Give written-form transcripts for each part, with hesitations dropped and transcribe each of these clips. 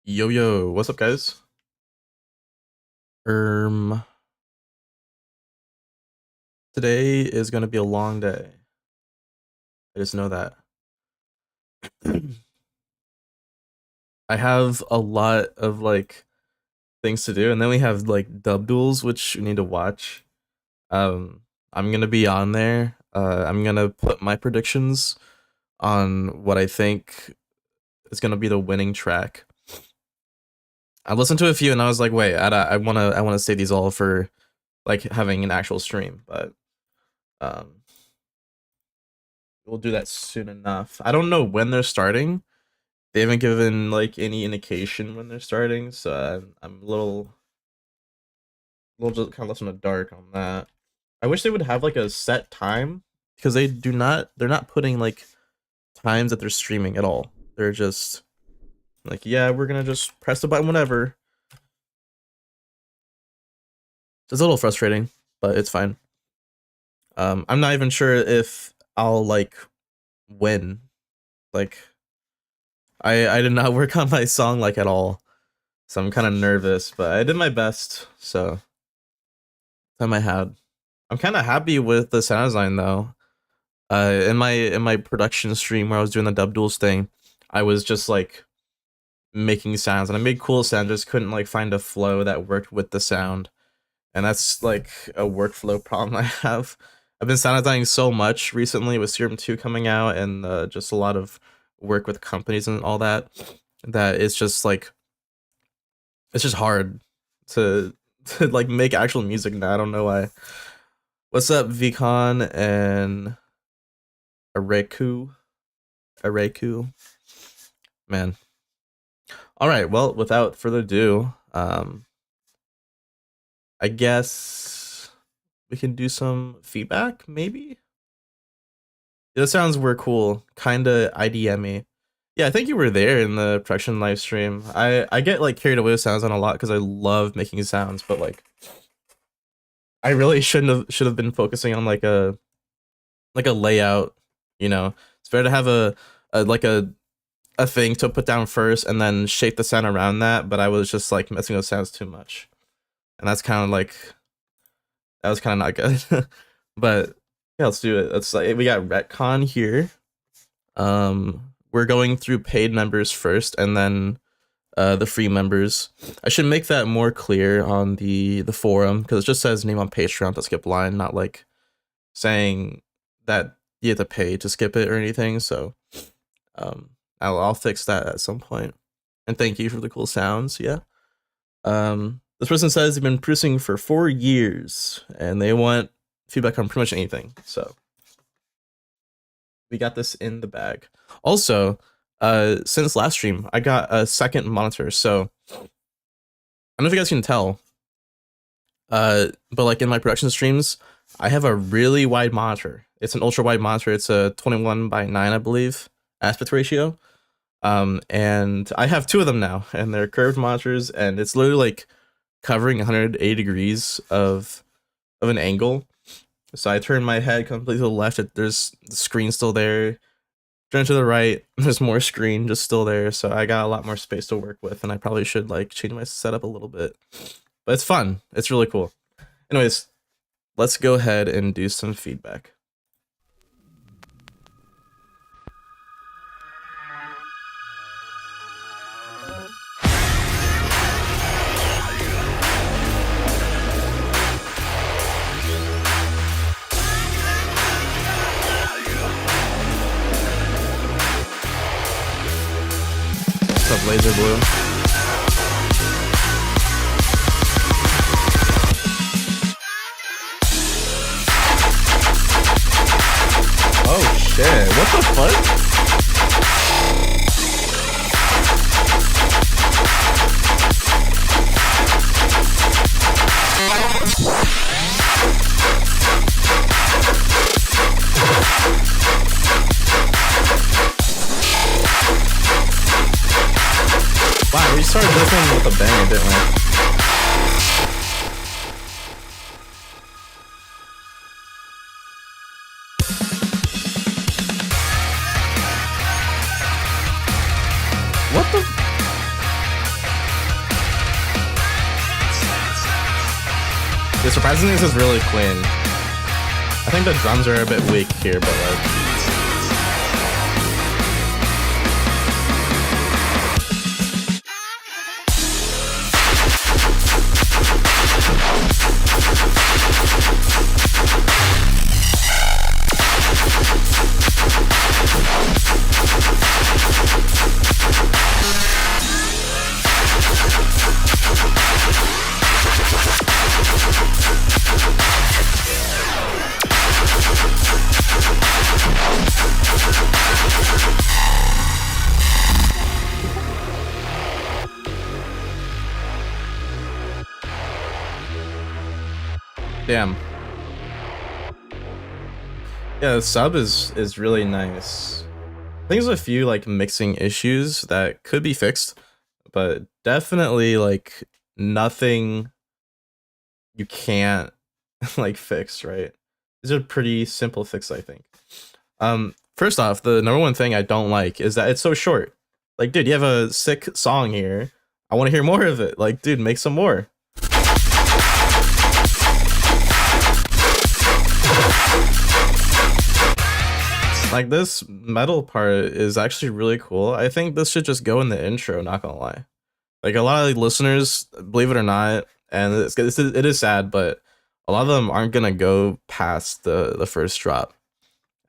Yo yo, what's up guys? Um Today is gonna be a long day. I just know that. I have a lot of things to do, and then we have like dub duels which we need to watch. I'm gonna be on there. I'm gonna put my predictions on what I think is gonna be the winning track. I listened to a few and I was like, wait, I wanna save these all for like having an actual stream, but um we'll do that soon enough. I don't know when they're starting. They haven't given like any indication when they're starting, so I'm a little just kind of left in the dark on that. I wish they would have like a set time because they're not putting like times that they're streaming at all. They're just like, yeah, we're gonna just press the button whenever. It's a little frustrating, but it's fine. I'm not even sure if I'll like win. Like I did not work on my song like at all. So I'm kind of nervous, but I did my best. So time I had. I'm kind of happy with the sound design though. In my production stream where I was doing the dub duels thing, I was just like making sounds and I made cool sounds, just couldn't like find a flow that worked with the sound. And that's like a workflow problem I have. I've been sound designing so much recently with Serum 2 coming out and just a lot of work with companies and all that, that it's just like it's just hard to to like make actual music now. I don't know why. What's up, Vcon and Areku? Areku, man. All right. Well, without further ado, I guess we can do some feedback. Maybe the sounds were cool, kinda IDM-y. Yeah, I think you were there in the production live stream. I get like carried away with sounds on a lot because I love making sounds, but like I really should have been focusing on like a layout, you know. It's better to have a like a thing to put down first and then shape the sound around that, but I was just like messing with sounds too much. And that's kind of like that was kind of not good. But yeah, let's do it. Let's like we got retcon here. We're going through paid members first and then the free members. I should make that more clear on the forum because it just says name on Patreon to skip line, not like saying that you have to pay to skip it or anything. So I'll fix that at some point. And thank you for the cool sounds. Yeah. This person says they've been producing for 4 years and they want feedback on pretty much anything. So we got this in the bag. Also, since last stream, I got a second monitor. So I don't know if you guys can tell, but like in my production streams, I have a really wide monitor. It's an ultra wide monitor. It's a 21:9, I believe, aspect ratio. And I have 2 of them now, and they're curved monitors, and it's literally like covering 180 degrees of an angle. So I turn my head completely to the left. There's the screen still there. Turn to the right. There's more screen just still there. So I got a lot more space to work with, and I probably should like change my setup a little bit. But it's fun. It's really cool. Anyways, let's go ahead and do some feedback. What's up, Laser Blue? Oh shit, what the fuck? Wow, we started listening with a bang, didn't we? What the? Surprisingly, this is really clean. I think the drums are a bit weak here, but like. Damn. Yeah, the sub is really nice. I think there's a few like mixing issues that could be fixed, but definitely like nothing you can't like fix, right? These are pretty simple fix, I think. First off, the number one thing I don't like is that it's so short. Like, dude, you have a sick song here. I want to hear more of it. Like, dude, make some more. Like, this metal part is actually really cool. I think this should just go in the intro, not gonna lie. Like, a lot of listeners, believe it or not, and it is sad, but a lot of them aren't gonna go past the first drop.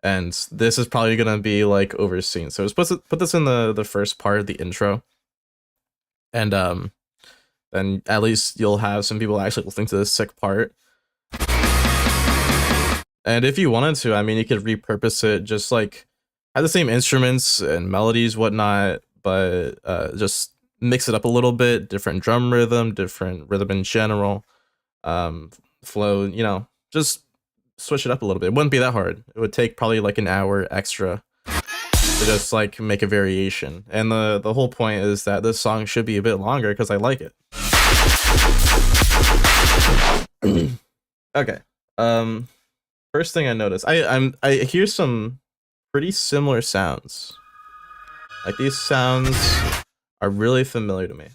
And this is probably gonna be like overseen. So let's put this in the first part of the intro. And then at least you'll have some people actually listening to this sick part. And if you wanted to, I mean, you could repurpose it, just like have the same instruments and melodies, whatnot, but just mix it up a little bit, different drum rhythm, different rhythm in general, flow, you know, just switch it up a little bit. It wouldn't be that hard. It would take probably like an hour extra to just like make a variation. And the whole point is that this song should be a bit longer because I like it. Okay. First thing I noticed, I hear some pretty similar sounds. Like, these sounds are really familiar to me.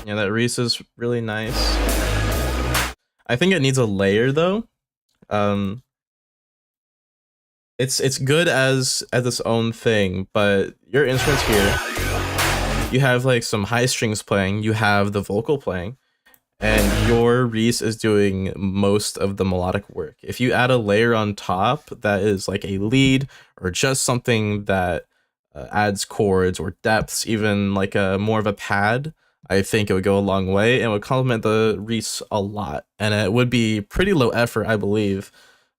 Yeah, that Reese is really nice. I think it needs a layer though. It's good as its own thing, but your instruments here, you have like some high strings playing, you have the vocal playing, and your Reese is doing most of the melodic work. If you add a layer on top that is like a lead or just something that adds chords or depths, even like a more of a pad, I think it would go a long way and would complement the Reese a lot. And it would be pretty low effort, I believe,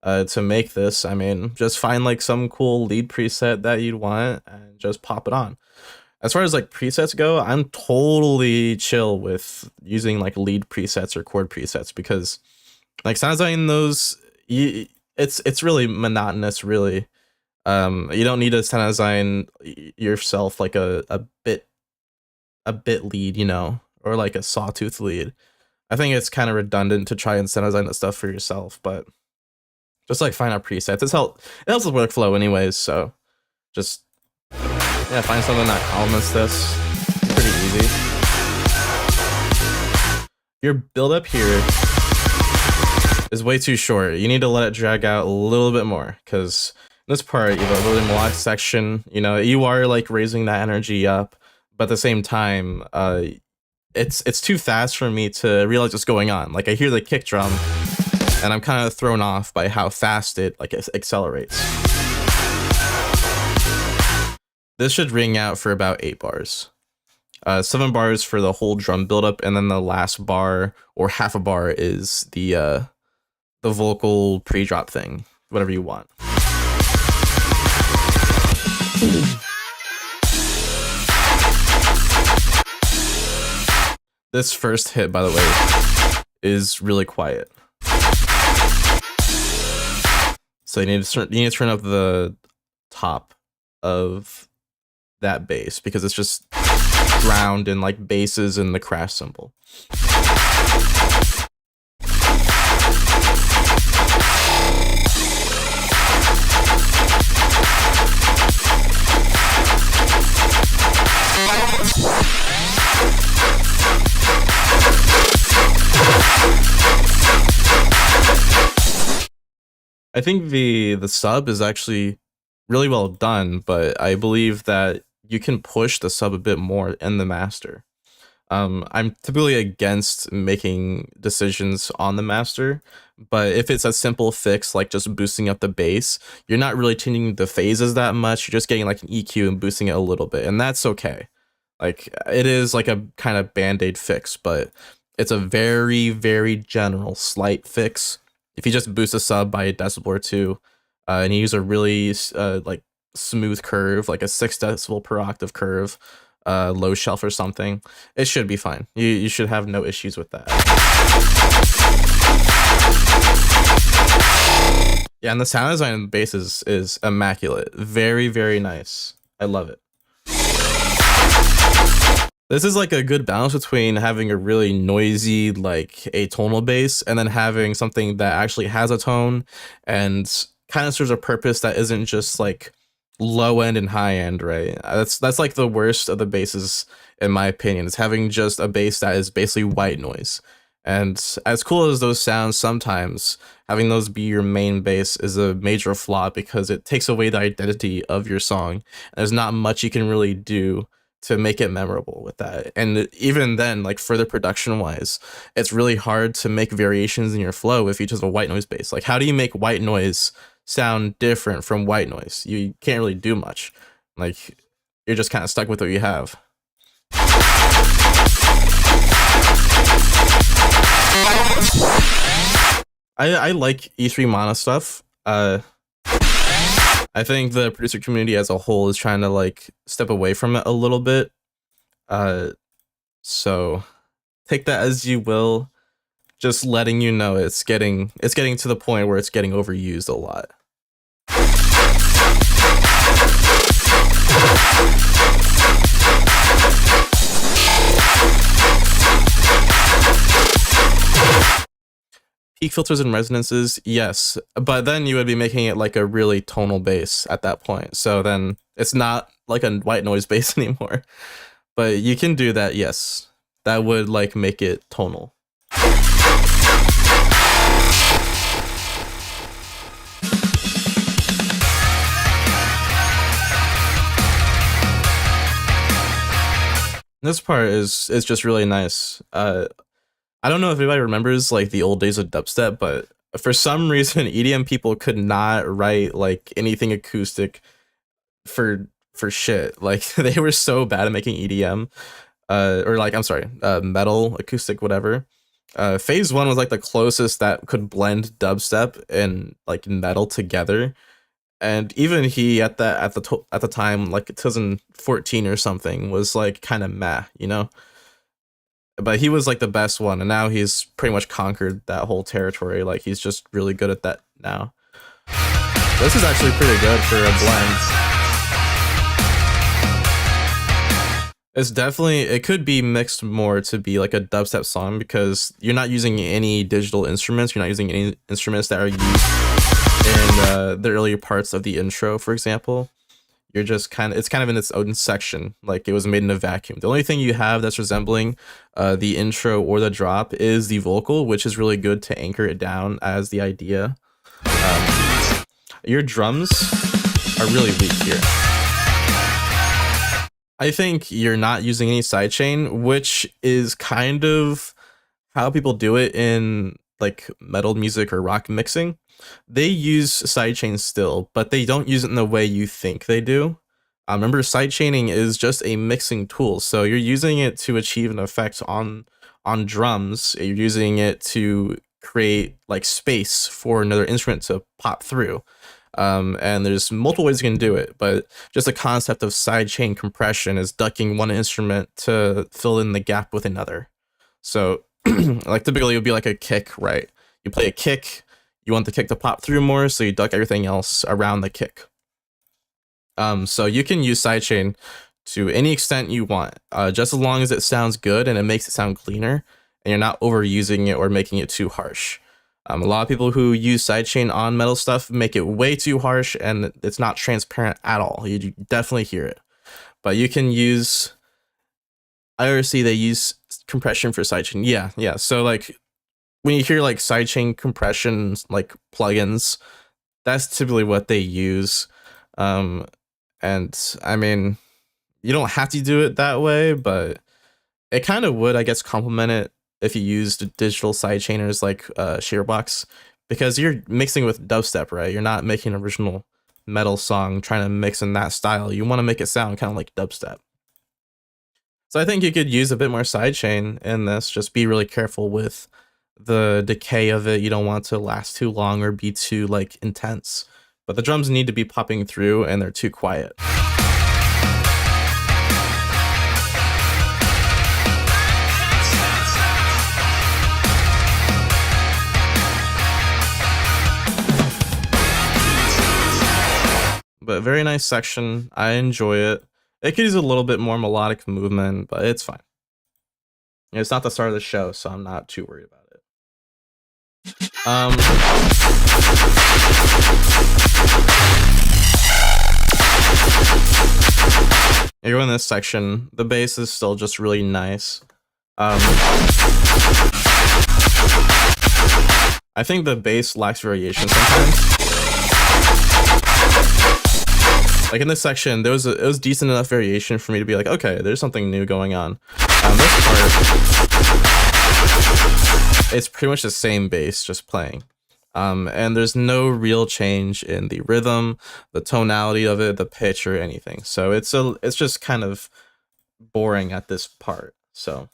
to make this. I mean, just find like some cool lead preset that you'd want and just pop it on. As far as like presets go, I'm totally chill with using like lead presets or chord presets, because like sound design those, it's really monotonous, really. You don't need to sound design yourself like a bit lead, you know, or like a sawtooth lead. I think it's kind of redundant to try and sound design that stuff for yourself, but just like find out presets. It helps with workflow anyways, so just yeah, find something that complements this. It's pretty easy. Your build up here is way too short. You need to let it drag out a little bit more, because in this part, you have a really melodic section. You know, you are like raising that energy up, but at the same time, it's too fast for me to realize what's going on. Like, I hear the kick drum, and I'm kind of thrown off by how fast it like accelerates. This should ring out for about 8 bars. 7 bars for the whole drum buildup, and then the last bar or half a bar is the vocal pre-drop thing, whatever you want. This first hit, by the way, is really quiet. So you need to turn up the top of that bass, because it's just drowned in like basses and the crash cymbal. I think the sub is actually really well done, but I believe that you can push the sub a bit more in the master. I'm typically against making decisions on the master, but if it's a simple fix like just boosting up the bass, you're not really tuning the phases that much. You're just getting like an EQ and boosting it a little bit, and that's okay. Like it is like a kind of band-aid fix, but it's a very, very general slight fix. If you just boost a sub by a decibel or two, and you use a really like smooth curve, like a 6 decibel per octave curve, low shelf or something, it should be fine. You should have no issues with that. Yeah, and the sound design in the bass is immaculate. Very, very nice. I love it. This is like a good balance between having a really noisy, like atonal bass, and then having something that actually has a tone and kind of serves a purpose that isn't just like low end and high end, right? That's like the worst of the basses, in my opinion. Is having just a bass that is basically white noise. And as cool as those sound, sometimes having those be your main bass is a major flaw because it takes away the identity of your song. There's not much you can really do to make it memorable with that. And even then, like further production wise, it's really hard to make variations in your flow if you just have a white noise bass. Like, how do you make white noise sound different from white noise? You can't really do much. Like, you're just kind of stuck with what you have. I like E3 mono stuff. I think the producer community as a whole is trying to like step away from it a little bit. So take that as you will. Just letting you know it's getting to the point where it's getting overused a lot. Peak filters and resonances, yes, but then you would be making it like a really tonal bass at that point. So then it's not like a white noise bass anymore. But you can do that, yes. That would like make it tonal. This part is just really nice. I don't know if anybody remembers like the old days of dubstep, but for some reason EDM people could not write like anything acoustic for shit. Like they were so bad at making EDM, or like I'm sorry, metal, acoustic, whatever. Phase One was like the closest that could blend dubstep and like metal together, and even he at the time, like 2014 or something, was like kind of meh, you know. But he was like the best one, and now he's pretty much conquered that whole territory. Like he's just really good at that now. This is actually pretty good for a blend. It's definitely, it could be mixed more to be like a dubstep song because you're not using any digital instruments. You're not using any instruments that are used in the earlier parts of the intro, for example. You're just it's kind of in its own section, like it was made in a vacuum. The only thing you have that's resembling the intro or the drop is the vocal, which is really good to anchor it down as the idea. Your drums are really weak here. I think you're not using any sidechain, which is kind of how people do it in like metal music or rock mixing. They use sidechains still, but they don't use it in the way you think they do. Remember, sidechaining is just a mixing tool, so you're using it to achieve an effect on drums. You're using it to create like space for another instrument to pop through. And there's multiple ways you can do it, but just the concept of sidechain compression is ducking one instrument to fill in the gap with another. So, like typically it would be like a kick, right? You play a kick. You want the kick to pop through more, so you duck everything else around the kick. So you can use sidechain to any extent you want, just as long as it sounds good and it makes it sound cleaner, and you're not overusing it or making it too harsh. A lot of people who use sidechain on metal stuff make it way too harsh, and it's not transparent at all. You definitely hear it. But you can use IRC, they use compression for sidechain. Yeah. So like when you hear like sidechain compression like plugins, that's typically what they use. And I mean, you don't have to do it that way, but it kind of would, I guess, complement it if you used digital sidechainers like Shearbox, because you're mixing with dubstep, right? You're not making an original metal song trying to mix in that style. You want to make it sound kind of like dubstep. So I think you could use a bit more sidechain in this. Just be really careful with the decay of it. You don't want to last too long or be too like intense. But the drums need to be popping through and they're too quiet. But very nice section. I enjoy it. It could use a little bit more melodic movement, but it's fine. It's not the start of the show, so I'm not too worried about it. You go in this section. The bass is still just really nice. I think the bass lacks variation sometimes. Like in this section, it was decent enough variation for me to be like, okay, there's something new going on. This part, it's pretty much the same bass, just playing. And there's no real change in the rhythm, the tonality of it, the pitch, or anything. So it's just kind of boring at this part. So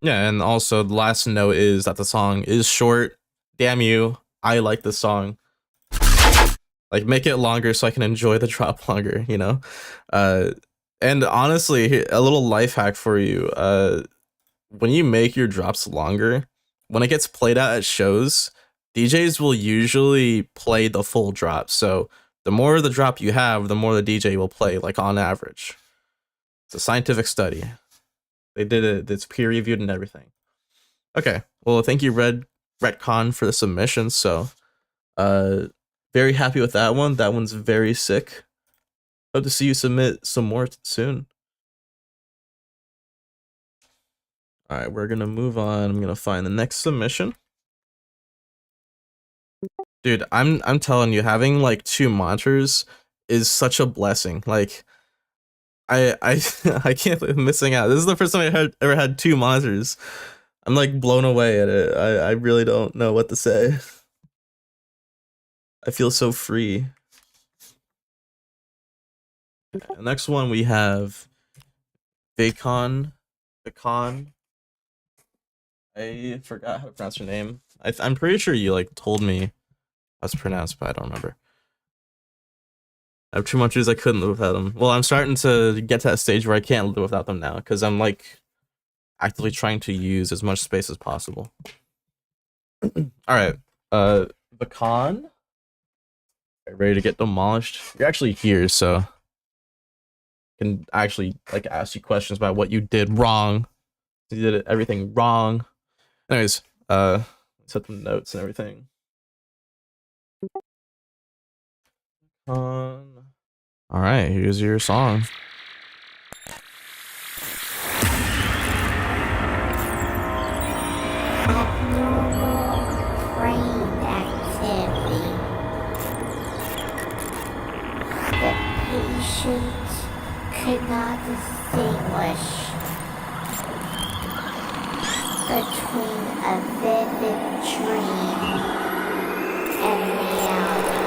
yeah, and also the last note is that the song is short. Damn you, I like this song. Like, make it longer so I can enjoy the drop longer, you know? And honestly, a little life hack for you. When you make your drops longer, when it gets played out at shows, DJs will usually play the full drop. So the more the drop you have, the more the DJ will play, like on average. It's a scientific study. They did it. It's peer reviewed and everything. Okay. Well, thank you, Retcon, for the submission. So, very happy with that one. That one's very sick. Hope to see you submit some more soon. All right, we're gonna move on. I'm gonna find the next submission. Dude, I'm telling you, having like 2 monitors is such a blessing. Like, I I can't believe I'm missing out. This is the first time I ever had 2 monitors. I'm like blown away at it. I really don't know what to say. I feel so free. Okay, next one we have Bacon. I forgot how to pronounce your name. I'm pretty sure you like told me how it's pronounced, but I don't remember. I have 2 monitors. I couldn't live without them. Well, I'm starting to get to that stage where I can't live without them now, because I'm like actively trying to use as much space as possible. All right, Bacon. Ready to get demolished? You're actually here, so I can actually like ask you questions about what you did wrong. You did everything wrong. Anyways, set the notes and everything. All right, here's your song. Could not distinguish between a vivid dream and reality.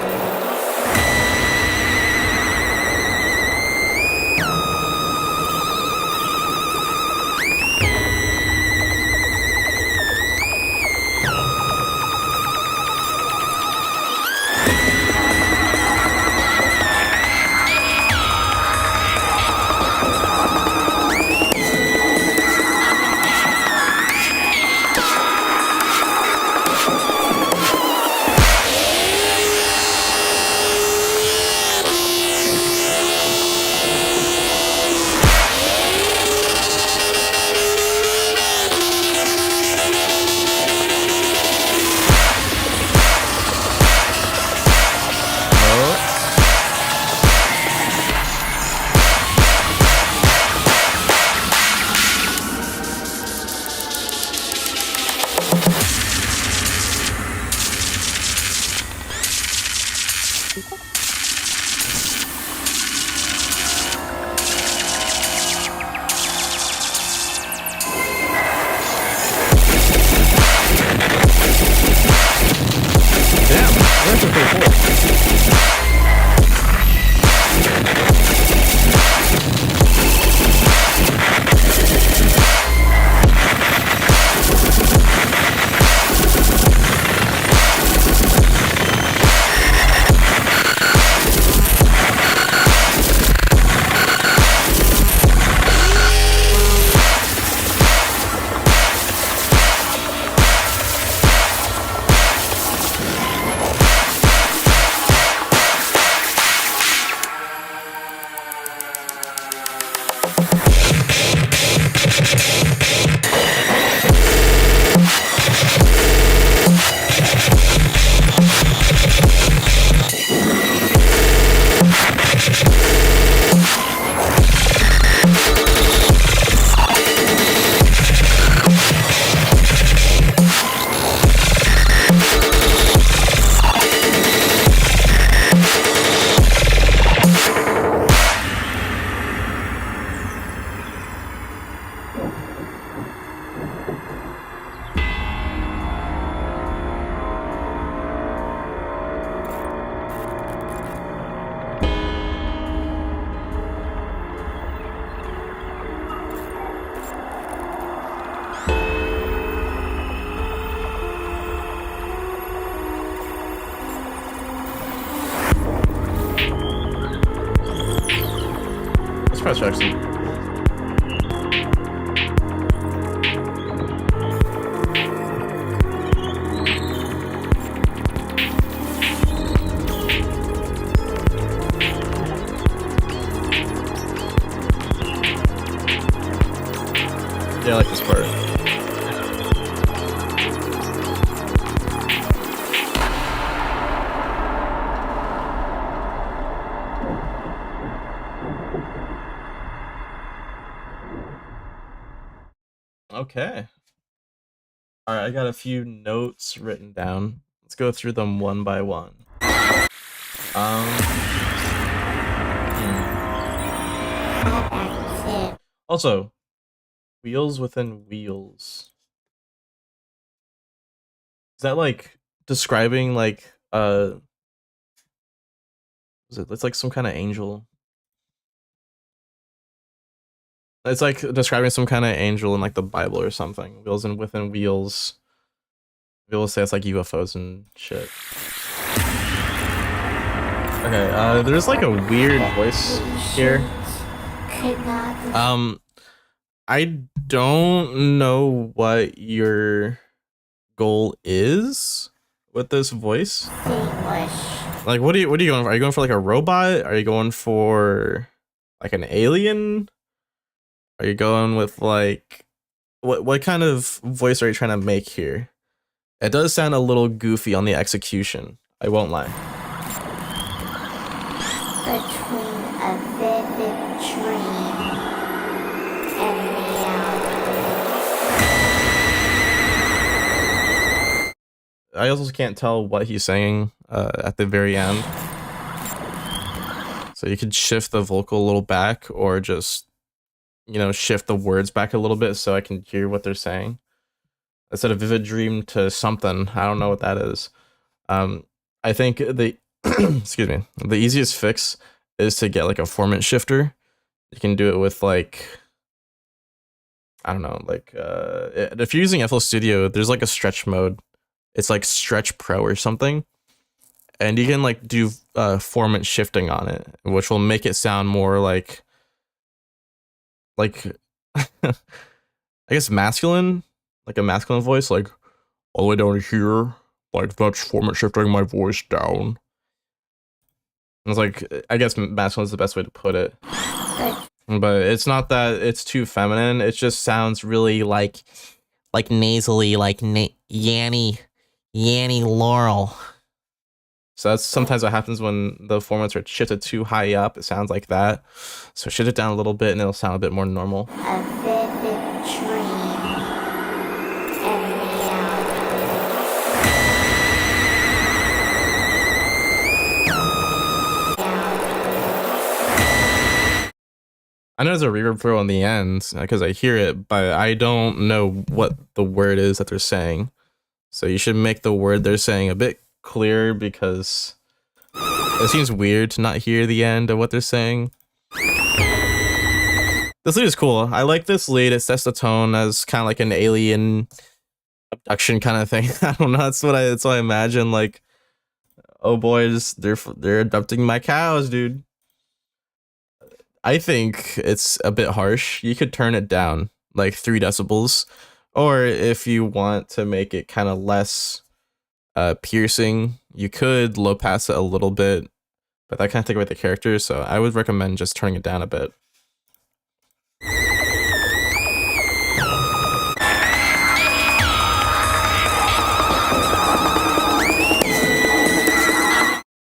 Cross Jackson. Yeah, I like this part. Okay. All right, I got a few notes written down. Let's go through them one by one. Also, wheels within wheels. Is that like describing like it's like some kind of angel? It's like describing some kind of angel in like the Bible or something. Wheels and within wheels. People say it's like UFOs and shit. Okay, there's like a weird voice here. I don't know what your goal is with this voice. Like, what are you going for? Are you going for like a robot? Are you going for like an alien? Are you going with like what kind of voice are you trying to make here? It does sound a little goofy on the execution. I won't lie. Between a vivid dream and reality. I also can't tell what he's saying at the very end. So you could shift the vocal a little back, or just, you know, shift the words back a little bit so I can hear what they're saying. I said a vivid dream to something. I don't know what that is. I think the excuse me, the easiest fix is to get like a formant shifter. You can do it with like, I don't know, like if you're using FL Studio, there's like a stretch mode. It's like Stretch Pro or something, and you can like do formant shifting on it, which will make it sound more like I guess masculine, like a masculine voice, like all the way down here, like that's formant shifting my voice down. It's like, I guess masculine is the best way to put it, but it's not that it's too feminine. It just sounds really like nasally, like Yanny Laurel. So that's sometimes what happens when the formats are shifted too high up. It sounds like that. So shift it down a little bit and it'll sound a bit more normal. A vivid dream and I know there's a reverb throw on the end because I hear it, but I don't know what the word is that they're saying. So you should make the word they're saying a bit clearer, because it seems weird to not hear the end of what they're saying. This lead is cool. I like this lead. It sets the tone as kind of like an alien abduction kind of thing. I don't know. That's what I imagine. Like, oh boys, they're abducting my cows, dude. I think it's a bit harsh. You could turn it down like 3 decibels, or if you want to make it kind of less piercing, you could low pass it a little bit, but that kind of take away the character. So I would recommend just turning it down a bit.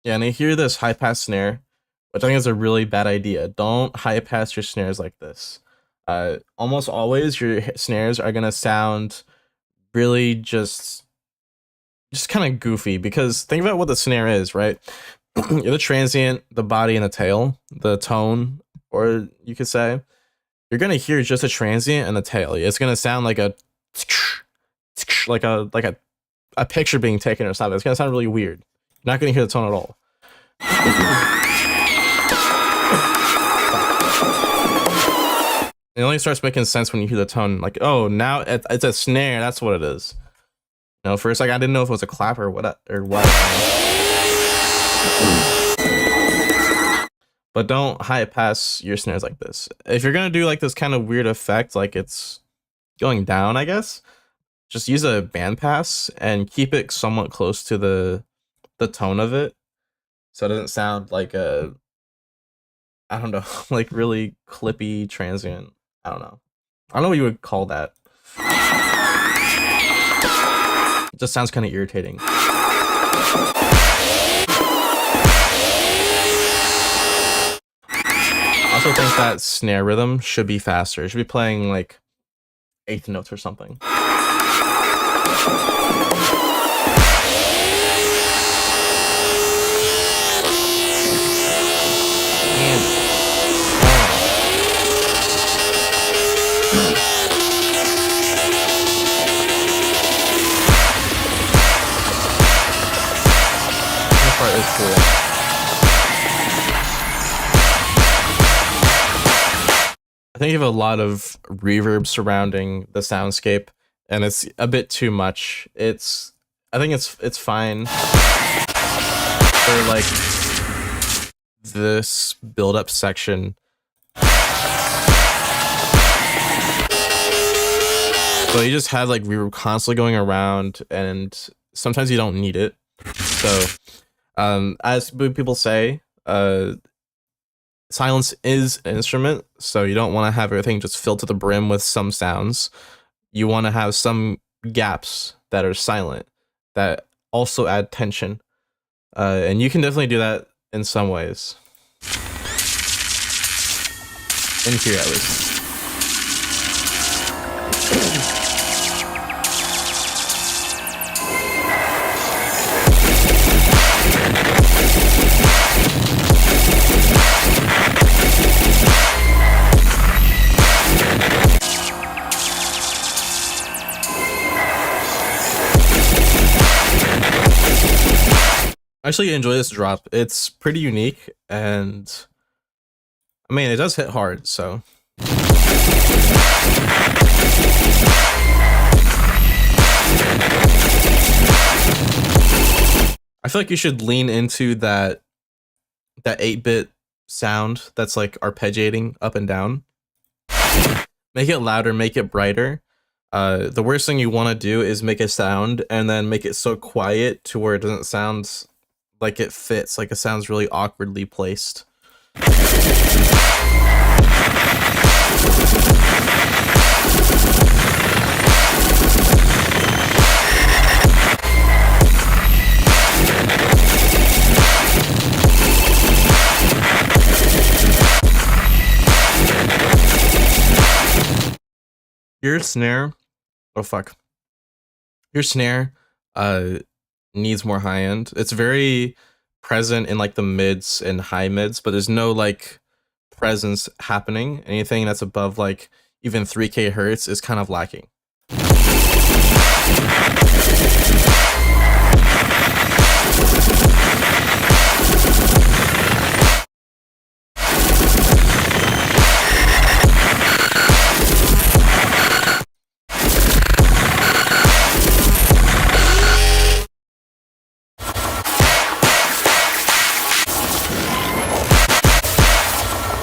Yeah, and I hear this high pass snare, which I think is a really bad idea. Don't high pass your snares like this. Almost always your snares are gonna sound really just kind of goofy, because think about what the snare is, right? You're the transient, the body, and the tail, the tone, or you could say you're gonna hear just a transient and the tail. It's gonna sound like a a picture being taken or something. It's gonna sound really weird. You're not gonna hear the tone at all. It only starts making sense when you hear the tone. Like, oh, now it's a snare. That's what it is. You know, first, like, I didn't know if it was a clap or what. but don't high pass your snares like this. If you're gonna do like this kind of weird effect, like it's going down, I guess, just use a bandpass and keep it somewhat close to the tone of it, so it doesn't sound like a, I don't know, like really clippy transient. I don't know. I don't know what you would call that. It just sounds kind of irritating. I also think that snare rhythm should be faster. It should be playing like eighth notes or something. This part is cool. I think you have a lot of reverb surrounding the soundscape, and it's a bit too much. I think it's fine for like this build-up section. So you just have like reverb constantly going around, and sometimes you don't need it. So, as people say, silence is an instrument, so you don't want to have everything just filled to the brim with some sounds. You want to have some gaps that are silent that also add tension, and you can definitely do that in some ways. In here, at least. I actually enjoy this drop. It's pretty unique, and I mean, it does hit hard, so. I feel like you should lean into that 8-bit sound that's like arpeggiating up and down. Make it louder, make it brighter. The worst thing you want to do is make a sound and then make it so quiet to where it doesn't sound like it fits, like it sounds really awkwardly placed. Your snare, oh fuck. Your snare needs more high end. It's very present in like the mids and high mids, but there's no like presence happening. Anything that's above like even 3K hertz is kind of lacking.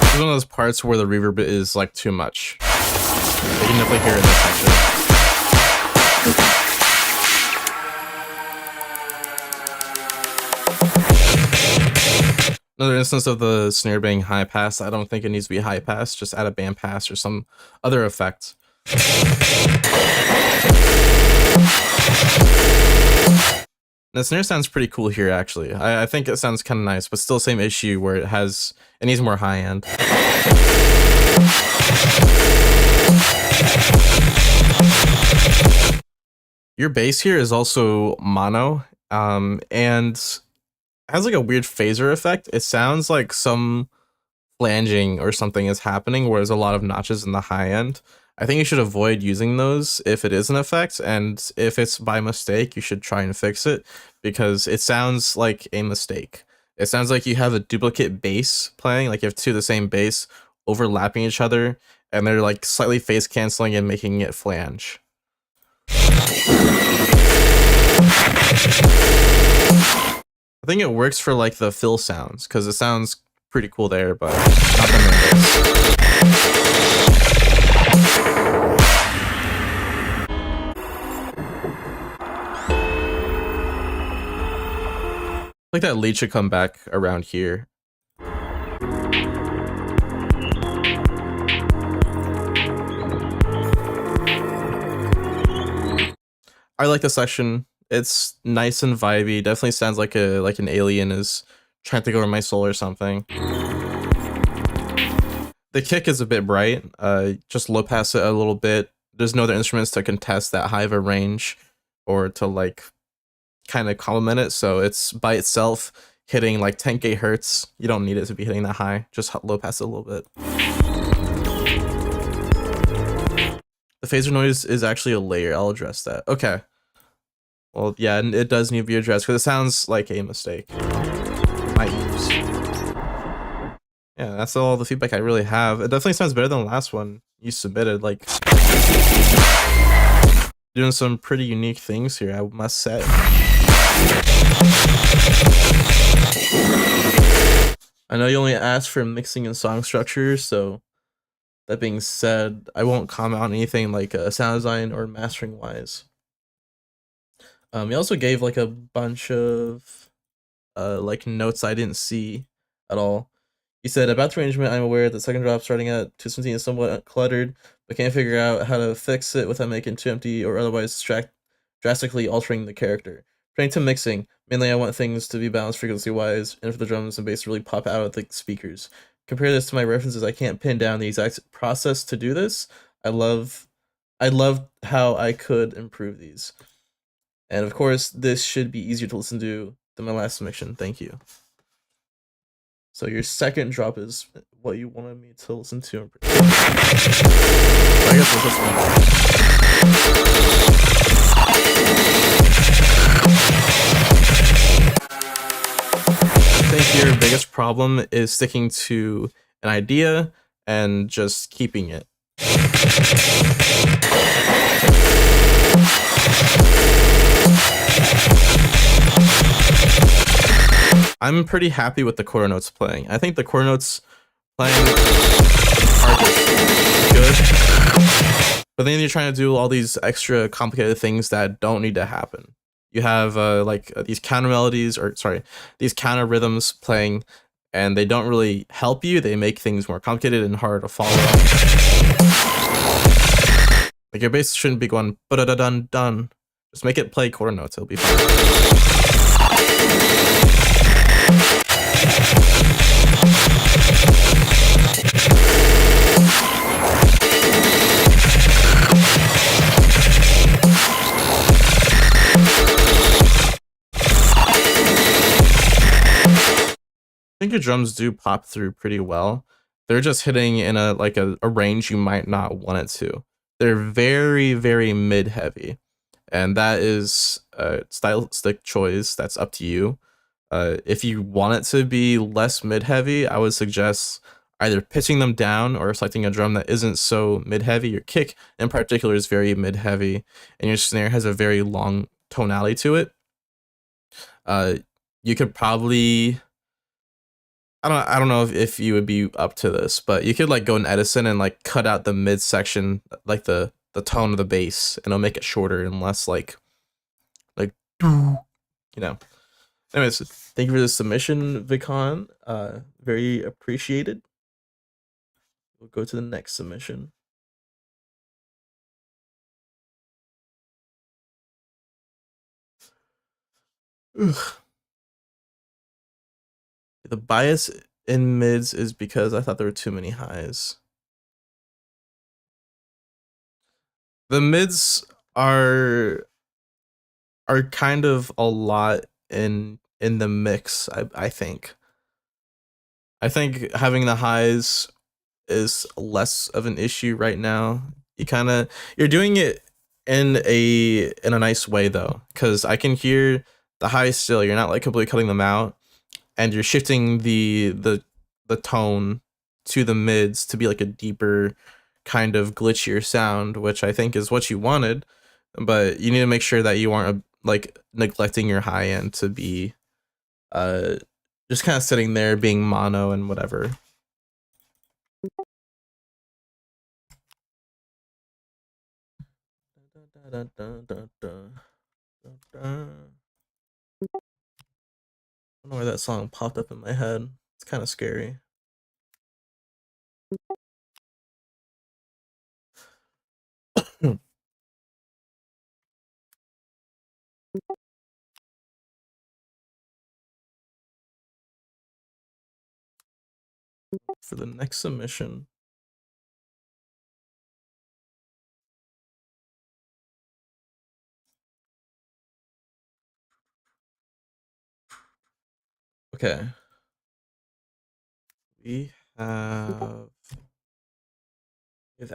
This is one of those parts where the reverb is like too much. You can definitely hear it in this section. Another instance of the snare being high pass. I don't think it needs to be high pass. Just add a band pass or some other effect. The snare sounds pretty cool here, actually. I think it sounds kind of nice, but still same issue where it needs more high end. Your bass here is also mono, and has like a weird phaser effect. It sounds like some flanging or something is happening where there's a lot of notches in the high end. I think you should avoid using those if it is an effect, and if it's by mistake, you should try and fix it, because it sounds like a mistake. It sounds like you have a duplicate bass playing, like you have two of the same bass overlapping each other, and they're like slightly phase canceling and making it flange. I think it works for like the fill sounds, because it sounds pretty cool there, but not the main bass. Like that lead should come back around here. I like the section. It's nice and vibey. Definitely sounds like an alien is trying to go over my soul or something. The kick is a bit bright. Just low pass it a little bit. There's no other instruments to contest that high of a range or to like kind of complement it. So it's by itself hitting like 10k hertz. You don't need it to be hitting that high. Just low pass it a little bit. The phaser noise is actually a layer. I'll address that. Okay. Well, yeah, it does need to be addressed because it sounds like a mistake. Might use. Yeah, that's all the feedback I really have. It definitely sounds better than the last one you submitted. Like, doing some pretty unique things here, I must say. I know you only asked for mixing and song structure, so that being said, I won't comment on anything like sound design or mastering wise. He also gave like a bunch of like notes I didn't see at all. He said, about the arrangement, I'm aware that second drop starting at 217 is somewhat cluttered, but can't figure out how to fix it without making it too empty or otherwise drastically altering the character. Turning to mixing, mainly I want things to be balanced frequency-wise, and for the drums and bass to really pop out of the speakers. Compare this to my references, I can't pin down the exact process to do this. I love how I could improve these. And of course, this should be easier to listen to than my last submission. Thank you. So your second drop is what you wanted me to listen to. I guess this one. I think your biggest problem is sticking to an idea and just keeping it. I'm pretty happy with the quarter notes playing. I think the quarter notes playing are just good. But then you're trying to do all these extra complicated things that don't need to happen. You have like these counter melodies, or sorry, these counter rhythms playing, and they don't really help you. They make things more complicated and harder to follow. Like your bass shouldn't be going ba-da-da-dun dun. Just make it play quarter notes. It'll be fine. I think your drums do pop through pretty well. They're just hitting in a range you might not want it to. They're very, very mid heavy, and that is a stylistic choice. That's up to you. If you want it to be less mid heavy, I would suggest either pitching them down or selecting a drum that isn't so mid heavy. Your kick in particular is very mid heavy, and your snare has a very long tonality to it. You could probably, I don't know if you would be up to this, but you could like go in Edison and like cut out the mid section, like the tone of the bass, and it'll make it shorter and less like you know. Anyways, thank you for the submission, Vicon. Very appreciated. We'll go to the next submission. Ugh. The bias in mids is because I thought there were too many highs. The mids are kind of a lot in the mix, I think. I think having the highs is less of an issue right now. You're doing it in a nice way though, because I can hear the highs still. You're not like completely cutting them out, and you're shifting the tone to the mids to be like a deeper kind of glitchier sound, which I think is what you wanted. But you need to make sure that you aren't like neglecting your high end to be just kind of sitting there being mono and whatever. I don't know why that song popped up in my head. It's kind of scary. For the next submission. Okay. We have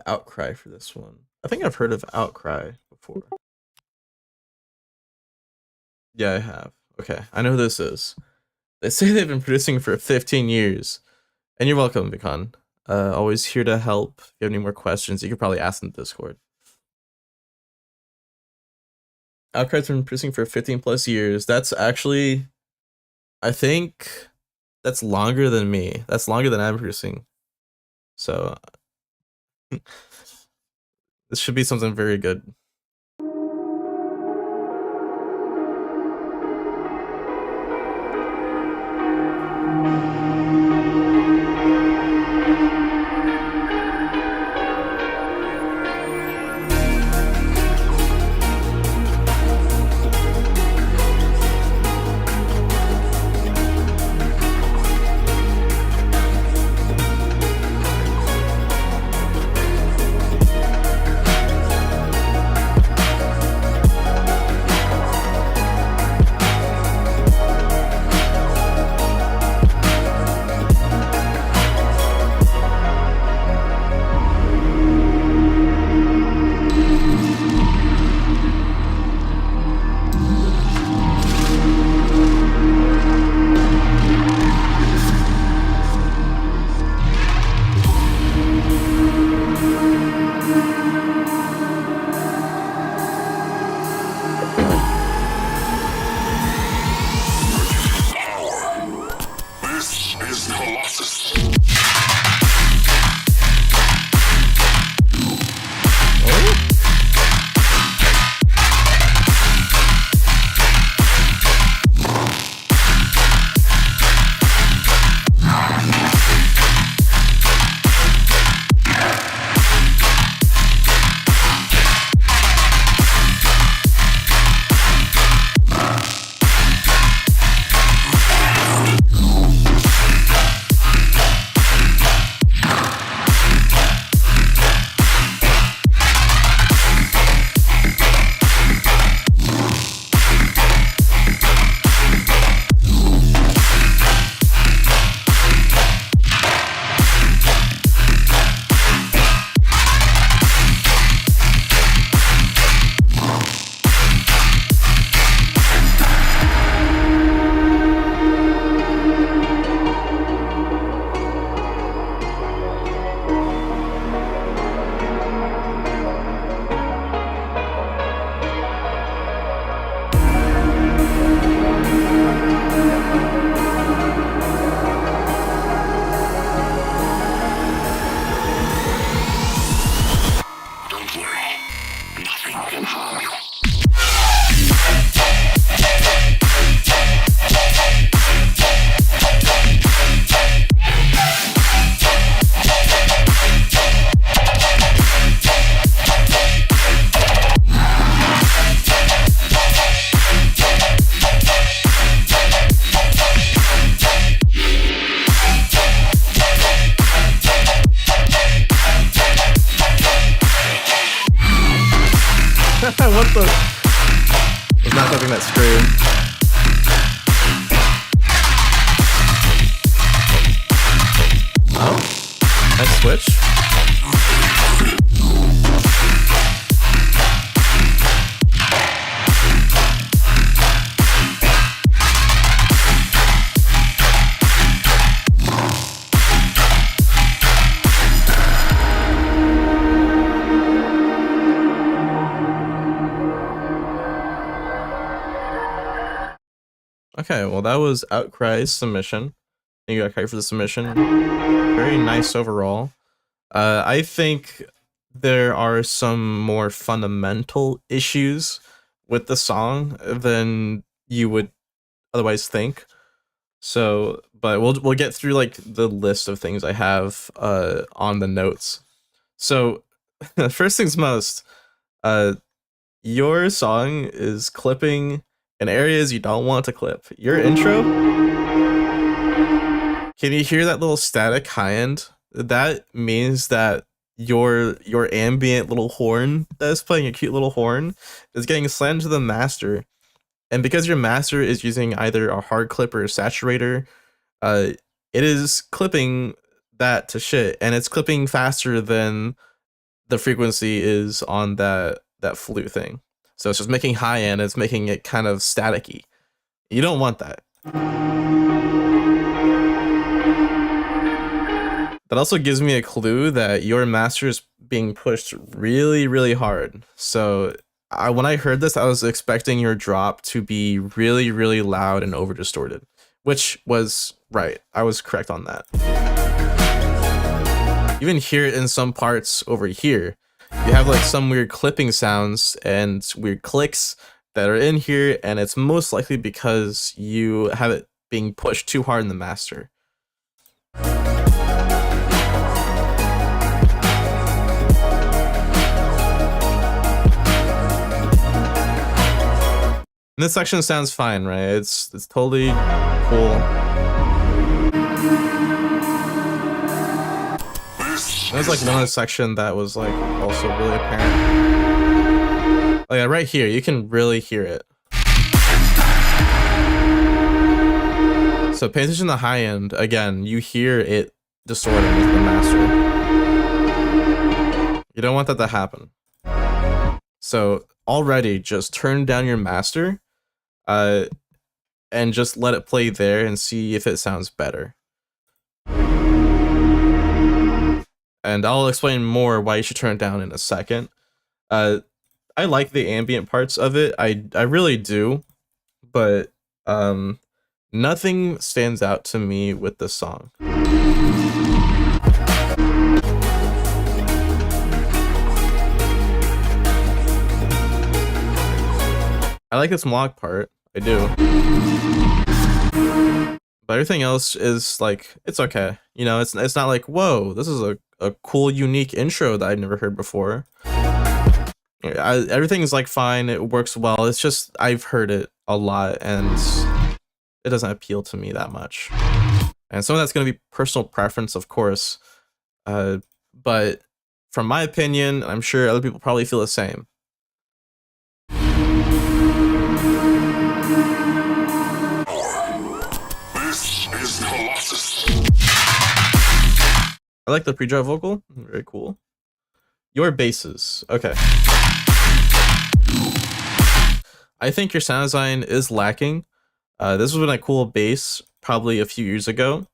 Outcry for this one. I think I've heard of Outcry before. Yeah, I have. Okay, I know who this is. They say they've been producing for 15 years. And you're welcome, Vikan. Always here to help. If you have any more questions, you could probably ask in the Discord. Outcry's been producing for 15 plus years. That's actually, I think, that's longer than me. That's longer than I'm producing. So, this should be something very good. What the? I was not copying that scream. Oh, nice switch. Okay, well that was Outcry's submission. Thank you, Outcry, for the submission. Very nice overall. I think there are some more fundamental issues with the song than you would otherwise think. So, but we'll get through like the list of things I have on the notes. So, first things most, uh your song is clipping in areas you don't want to clip. Your intro, can you hear that little static high end? That means that your ambient little horn that is playing a cute little horn is getting slammed to the master. And because your master is using either a hard clip or a saturator, uh, it is clipping that to shit, and it's clipping faster than the frequency is on that flute thing. So it's just making high end, it's making it kind of staticky. You don't want that. That also gives me a clue that your master is being pushed really, really hard. So when I heard this, I was expecting your drop to be really, really loud and over distorted, which was right. I was correct on that. You even hear it in some parts over here. You have like some weird clipping sounds and weird clicks that are in here, and it's most likely because you have it being pushed too hard in the master. And this section sounds fine, right? It's totally cool. There's like one section that was like also really apparent. Oh yeah, right here, you can really hear it. So pay attention to the high end. Again, you hear it distorting with the master. You don't want that to happen. So already just turn down your master and just let it play there and see if it sounds better. And I'll explain more why you should turn it down in a second. I like the ambient parts of it. I really do, but nothing stands out to me with this song. I like this melodic part. I do. But everything else is like, it's okay. You know, it's not like, whoa, this is a cool, unique intro that I've never heard before. Everything is like fine, it works well. It's just, I've heard it a lot and it doesn't appeal to me that much. And some of that's going to be personal preference, of course. But from my opinion, I'm sure other people probably feel the same. I like the pre-drop vocal. Very cool. Your basses. Okay. I think your sound design is lacking. This was been a cool bass probably a few years ago.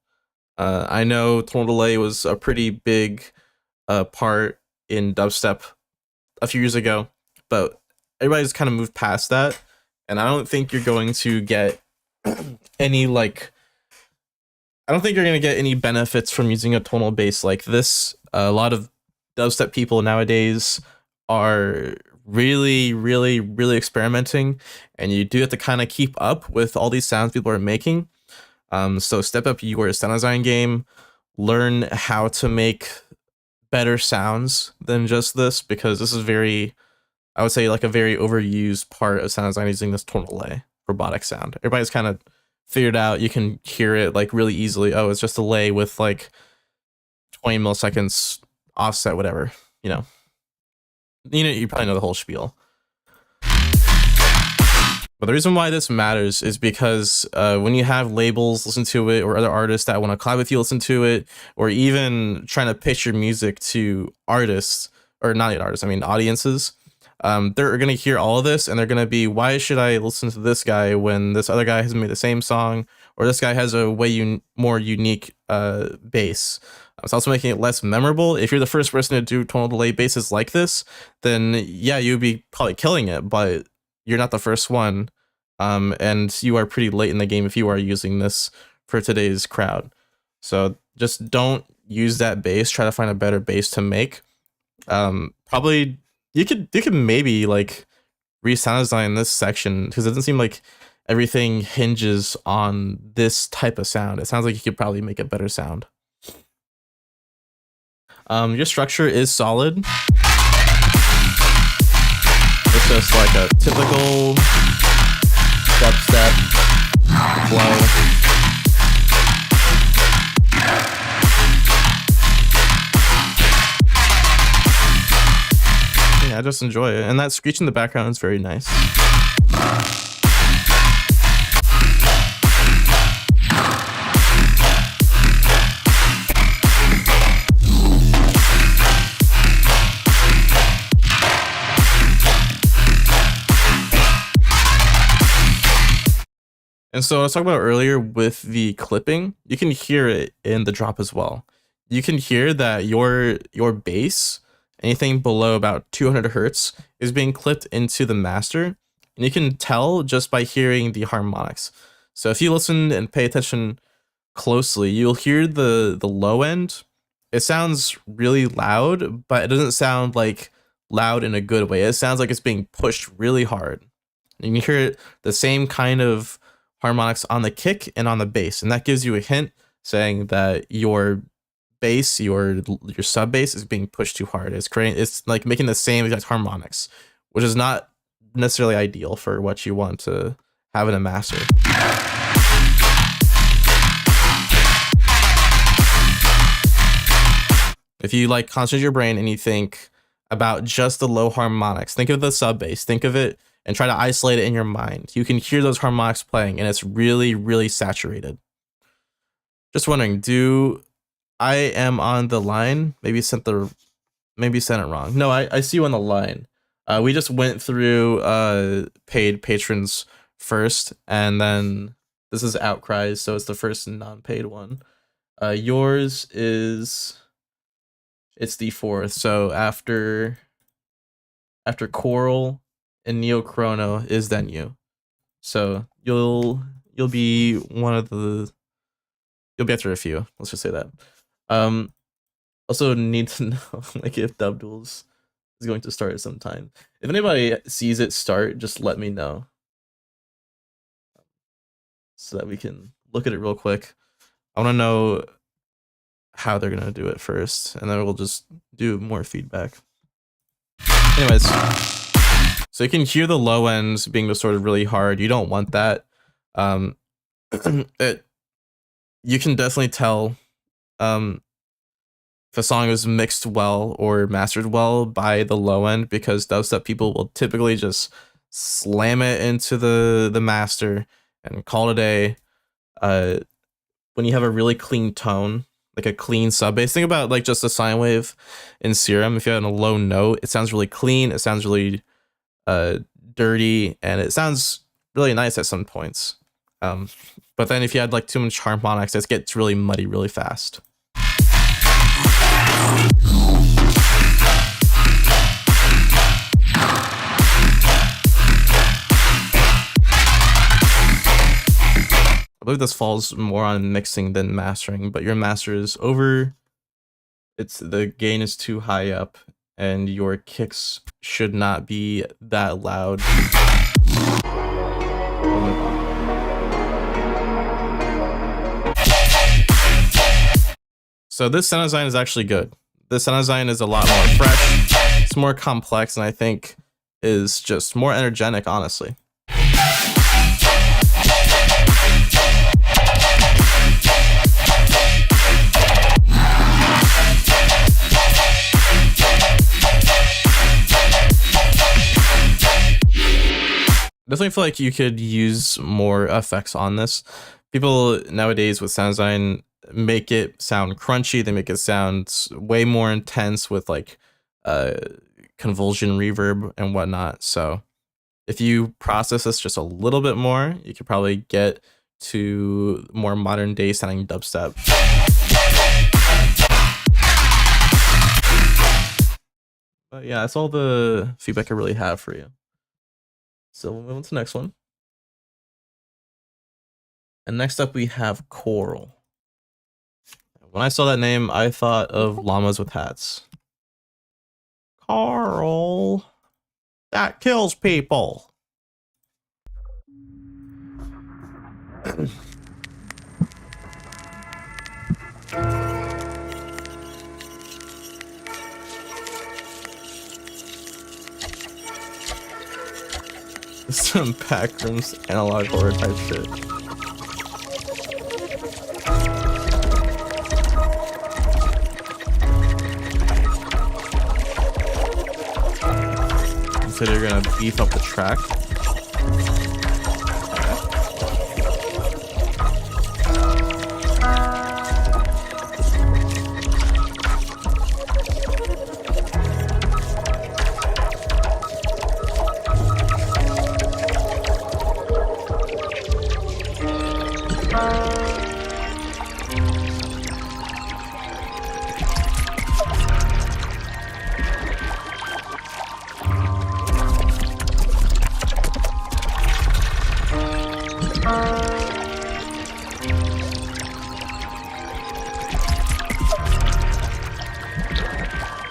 I know tonal delay was a pretty big part in dubstep a few years ago, but everybody's kind of moved past that, and I don't think you're going to get any like. I don't think you're going to get any benefits from using a tonal bass like this. A lot of dubstep people nowadays are really, really, really experimenting, and you do have to kind of keep up with all these sounds people are making. So step up your sound design game, learn how to make better sounds than just this, because this is very, I would say, like a very overused part of sound design, using this tonal delay, robotic sound. Everybody's kind of figured out you can hear it like really easily. Oh, it's just a delay with like 20 milliseconds offset, whatever, you know. You probably know the whole spiel. But the reason why this matters is because when you have labels listen to it, or other artists that want to collab with you listen to it, or even trying to pitch your music to artists, or not artists, I mean audiences, they're going to hear all of this and they're going to be, why should I listen to this guy when this other guy has made the same song, or this guy has a way more unique bass? It's also making it less memorable. If you're the first person to do tonal delay basses like this, then yeah, you'd be probably killing it, but you're not the first one. and you are pretty late in the game if you are using this for today's crowd. So just don't use that bass. Try to find a better bass to make. Probably you could maybe like re-sound design this section because it doesn't seem like everything hinges on this type of sound. It sounds like you could probably make a better sound. Your structure is solid. It's just like a typical dubstep flow. Yeah, I just enjoy it. And that screech in the background is very nice. And so I was talking about earlier with the clipping, you can hear it in the drop as well. You can hear that your bass, anything below about 200 hertz, is being clipped into the master, and you can tell just by hearing the harmonics. So if you listen and pay attention closely, you'll hear the low end. It sounds really loud, but it doesn't sound like loud in a good way. It sounds like it's being pushed really hard. And you can hear the same kind of harmonics on the kick and on the bass, and that gives you a hint saying that your bass, your sub bass is being pushed too hard. It's like making the same exact harmonics, which is not necessarily ideal for what you want to have in a master. If you like concentrate your brain and you think about just the low harmonics, think of the sub bass, think of it and try to isolate it in your mind. You can hear those harmonics playing and it's really, really saturated. Just wondering, I am on the line? Maybe sent it wrong. No, I see you on the line. We just went through paid patrons first, and then this is Outcries, so it's the first non-paid one. Yours is it's the fourth, so after Coral and Neo Chrono is then you. So you'll be one of the you'll be after a few. Let's just say that. Also need to know like if Dub Duels is going to start sometime. If anybody sees it start, just let me know so that we can look at it real quick. I want to know how they're gonna do it first, and then we'll just do more feedback. Anyways, so you can hear the low ends being distorted really hard. You don't want that. You can definitely tell if a song is mixed well or mastered well by the low end, because dubstep people will typically just slam it into the master and call it a day. When you have a really clean tone, like a clean sub bass, think about like just a sine wave in Serum. If you have a low note, it sounds really clean, it sounds really dirty, and it sounds really nice at some points. But then if you had like too much harmonics, it gets really muddy really fast. I believe this falls more on mixing than mastering, but your master is over. The gain is too high up, and your kicks should not be that loud. So this sound design is actually good. This sound design is a lot more fresh, it's more complex, and I think is just more energetic, honestly. Definitely feel like you could use more effects on this. People nowadays with sound design make it sound crunchy. They make it sound way more intense with like convulsion reverb and whatnot. So if you process this just a little bit more, you could probably get to more modern day sounding dubstep. But yeah, that's all the feedback I really have for you. So we'll move on to the next one. And next up we have Coral. When I saw that name, I thought of llamas with hats. Coral. That kills people. Some backrooms analog horror type shit. So they're gonna beef up the track.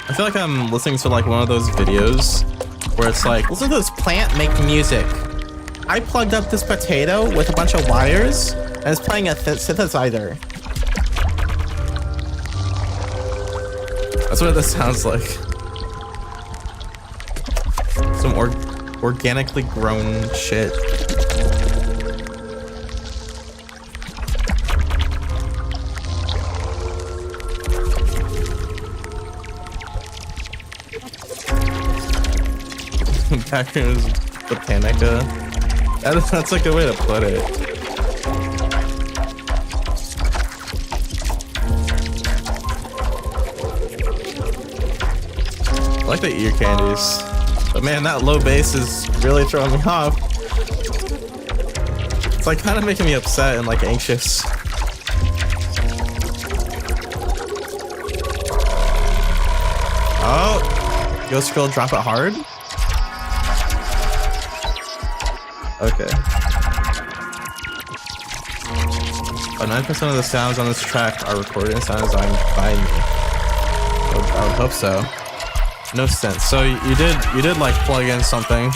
I feel like I'm listening to like one of those videos where it's like, listen to this plant make music. I plugged up this potato with a bunch of wires and it's playing a synthesizer. That's what this sounds like. Some organically grown shit. Backrooms Botanica. That's a good way to put it. I like the ear candies. But man, that low bass is really throwing me off. It's like kind of making me upset and like anxious. Oh, Ghost Girl, drop it hard. Okay. Oh, 9% of the sounds on this track are recorded and sound designed by me. I would hope so. No sense. So you did like plug in something.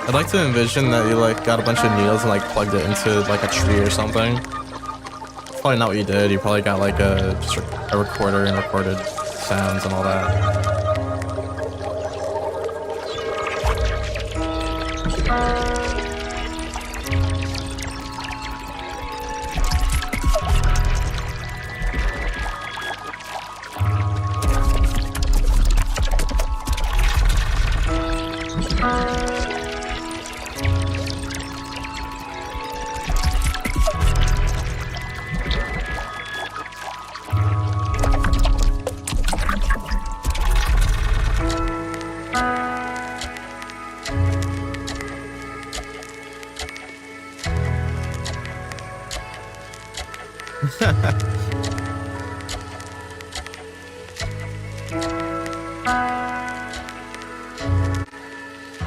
I'd like to envision that you like got a bunch of needles and like plugged it into like a tree or something. Probably not what you did. You probably got like just a recorder and recorded sounds and all that.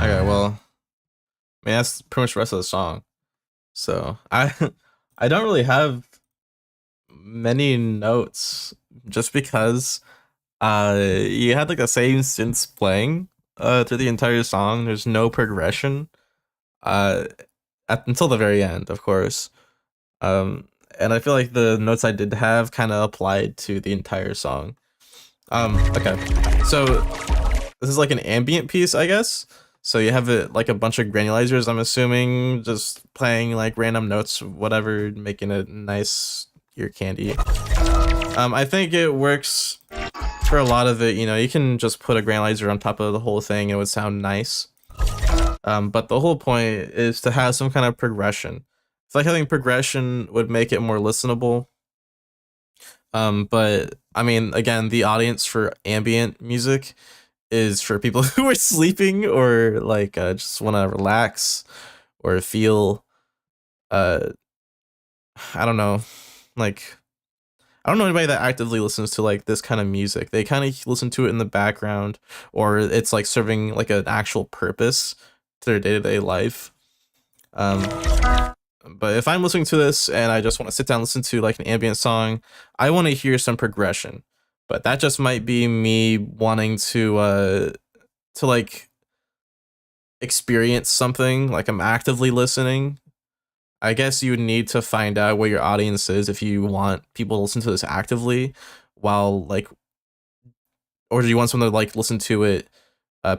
Okay, well, I mean that's pretty much the rest of the song. So I don't really have many notes just because you had like the same synths playing through the entire song. There's no progression uh until the very end, of course. And I feel like the notes I did have kind of applied to the entire song. Okay, so this is like an ambient piece, I guess. So you have it like a bunch of granulizers, I'm assuming, just playing like random notes, whatever, making a nice ear candy. I think it works for a lot of it. You know, you can just put a granulizer on top of the whole thing, it would sound nice. But the whole point is to have some kind of progression. I feel like having progression would make it more listenable. But I mean, again, the audience for ambient music is for people who are sleeping or like just want to relax or feel uh I don't know, like I don't know anybody that actively listens to like this kind of music. They kind of listen to it in the background, or it's like serving like an actual purpose to their day-to-day life. Um, but if I'm listening to this and I just want to sit down and listen to like an ambient song, I want to hear some progression. But that just might be me wanting to like experience something, like I'm actively listening. I guess you would need to find out what your audience is if you want people to listen to this actively while like, or do you want someone to like listen to it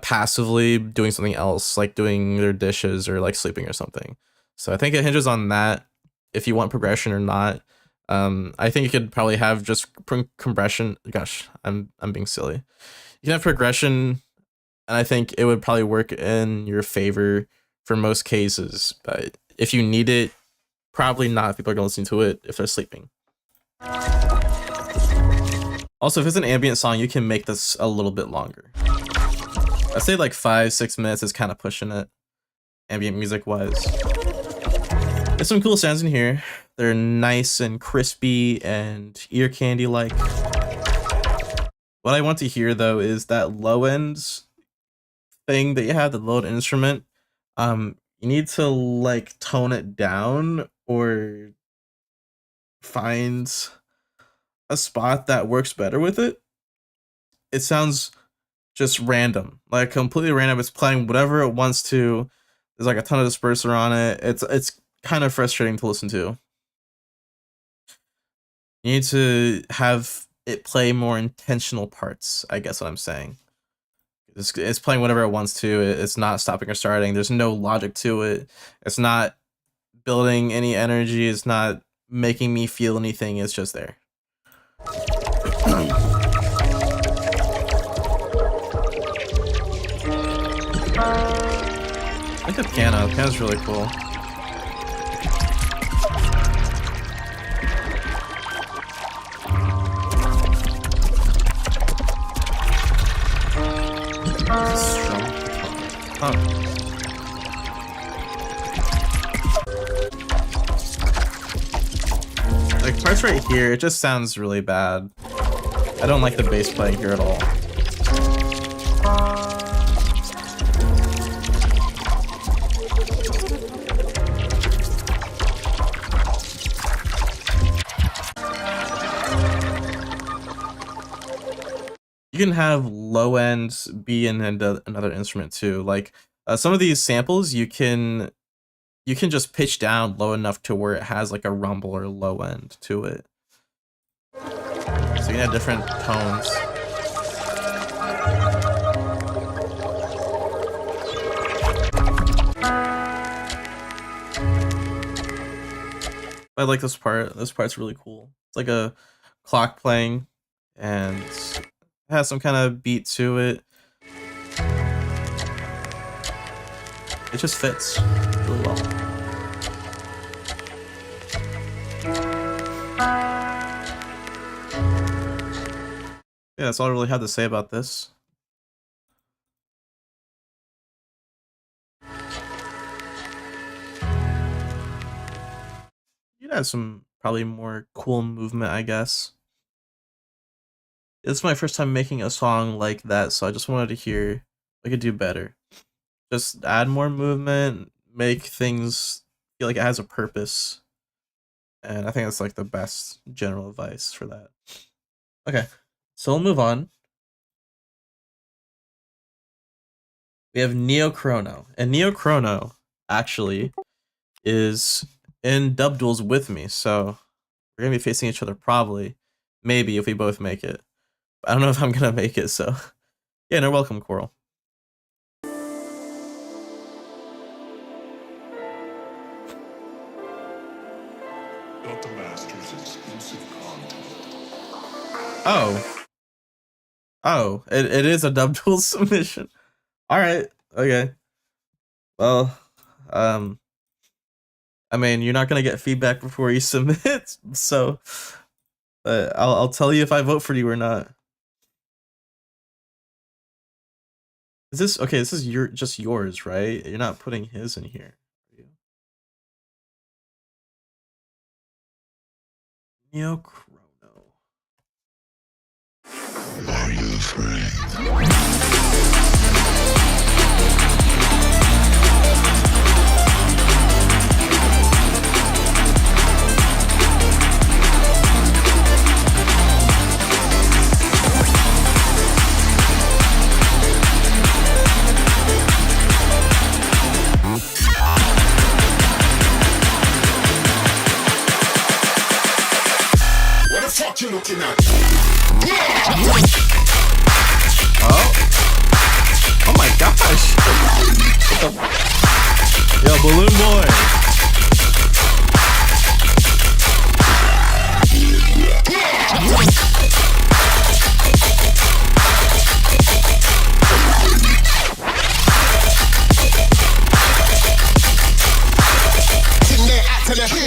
passively doing something else, like doing their dishes or like sleeping or something. So I think it hinges on that if you want progression or not. I think you could probably have just compression. Gosh, I'm being silly. You can have progression, and I think it would probably work in your favor for most cases. But if you need it, probably not. If people are gonna listen to it if they're sleeping. Also, if it's an ambient song, you can make this a little bit longer. I'd say like 5-6 minutes is kind of pushing it, ambient music wise. There's some cool sounds in here. They're nice and crispy and ear candy like. What I want to hear though is that low end thing that you have, the low end instrument. You need to like tone it down or find a spot that works better with it. It sounds just random, like completely random. It's playing whatever it wants to. There's like a ton of disperser on it. It's kind of frustrating to listen to. You need to have it play more intentional parts, I guess what I'm saying. It's playing whatever it wants to. It's not stopping or starting. There's no logic to it. It's not building any energy. It's not making me feel anything. It's just there. I like the piano. The piano's really cool. Huh. Like parts right here, it just sounds really bad. I don't like the bass playing here at all. You can have low ends be in another instrument too. Like some of these samples, you can just pitch down low enough to where it has like a rumble or low end to it. So you can have different tones. I like this part. This part's really cool. It's like a clock playing and it has some kind of beat to it. It just fits really well. Yeah, that's all I really have to say about this. You'd have some probably more cool movement, I guess. It's my first time making a song like that, so I just wanted to hear I could do better. Just add more movement, make things feel like it has a purpose. And I think that's like the best general advice for that. Okay, so we'll move on. We have Neo Chrono, and Neo Chrono actually is in dub duels with me, so we're gonna be facing each other probably, maybe if we both make it. I don't know if I'm gonna make it, so yeah, no, welcome, Coral. Got the Masters exclusive content. Oh, it is a dub duel submission. All right, okay. Well, I mean, you're not gonna get feedback before you submit, so I'll tell you if I vote for you or not. Is this okay? This is just yours, right? You're not putting his in here. Neo Chrono. Are you afraid? What the fuck you looking at? Oh. Oh my gosh. Yo, Balloon Boy.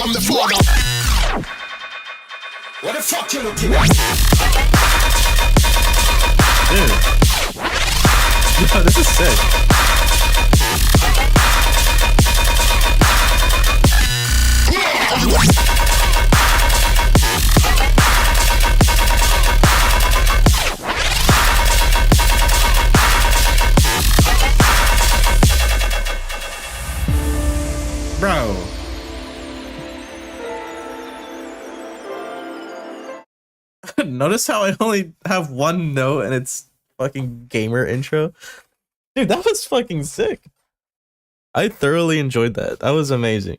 I'm the father. What the fuck you looking at? Dude. Yo, this is sick. Bro. Notice how I only have one note and it's fucking gamer intro? Dude, that was fucking sick. I thoroughly enjoyed that. That was amazing.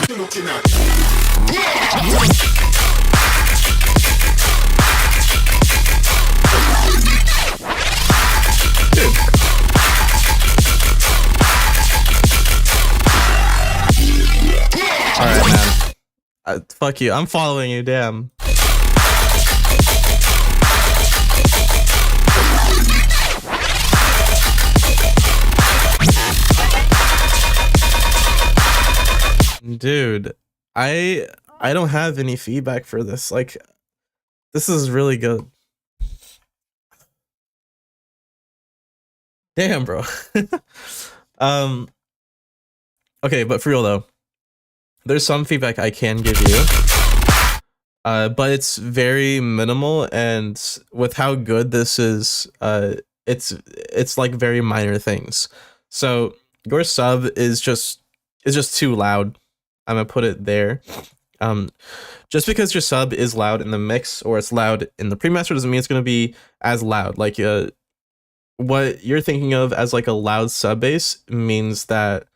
You looking at? Dude. Alright, man. Fuck you. I'm following you, damn. Dude, I don't have any feedback for this. Like, this is really good. Damn, bro. Okay, but for real though, there's some feedback I can give you. But it's very minimal, and with how good this is, it's like very minor things. So your sub is just too loud. I'm gonna put it there. Just because your sub is loud in the mix or it's loud in the pre-master doesn't mean it's gonna be as loud. Like what you're thinking of as like a loud sub bass means that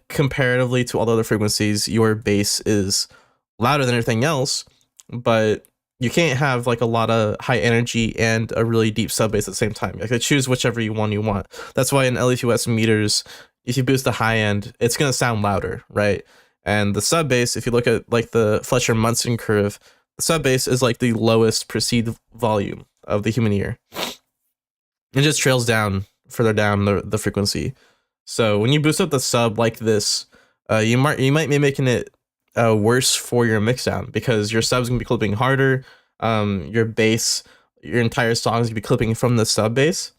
comparatively to all the other frequencies, your bass is louder than everything else, but you can't have like a lot of high energy and a really deep sub bass at the same time. Like, choose whichever one you want. That's why in LEFUS meters, if you boost the high end, it's gonna sound louder, right? And the sub bass, if you look at like the Fletcher-Munson curve, the sub bass is like the lowest perceived volume of the human ear. It just trails down further down the frequency. So when you boost up the sub like this, you might be making it worse for your mix sound, because your sub's gonna be clipping harder. Your bass, your entire song's gonna be clipping from the sub bass.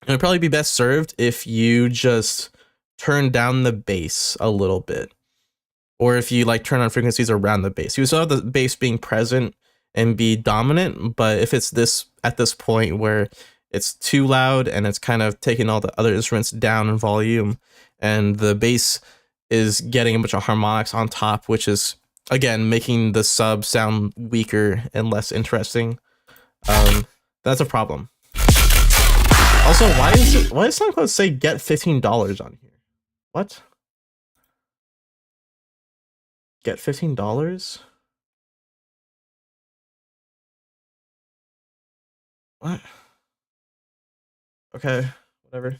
It'd probably be best served if you just turn down the bass a little bit, or if you like turn on frequencies around the bass. You still have the bass being present and be dominant, but if it's at this point where it's too loud and it's kind of taking all the other instruments down in volume, and the bass is getting a bunch of harmonics on top, which is again making the sub sound weaker and less interesting, that's a problem. Also, why does SoundCloud say get $15 on here? What? Get $15? What? Okay, whatever.